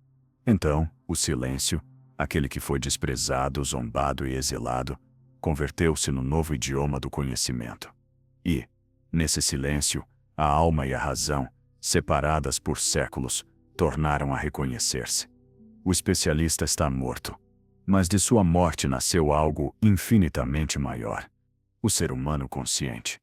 Então, o silêncio, aquele que foi desprezado, zombado e exilado, converteu-se no novo idioma do conhecimento. E, nesse silêncio, a alma e a razão, separadas por séculos, tornaram a reconhecer-se. O especialista está morto, mas de sua morte nasceu algo infinitamente maior: o ser humano consciente.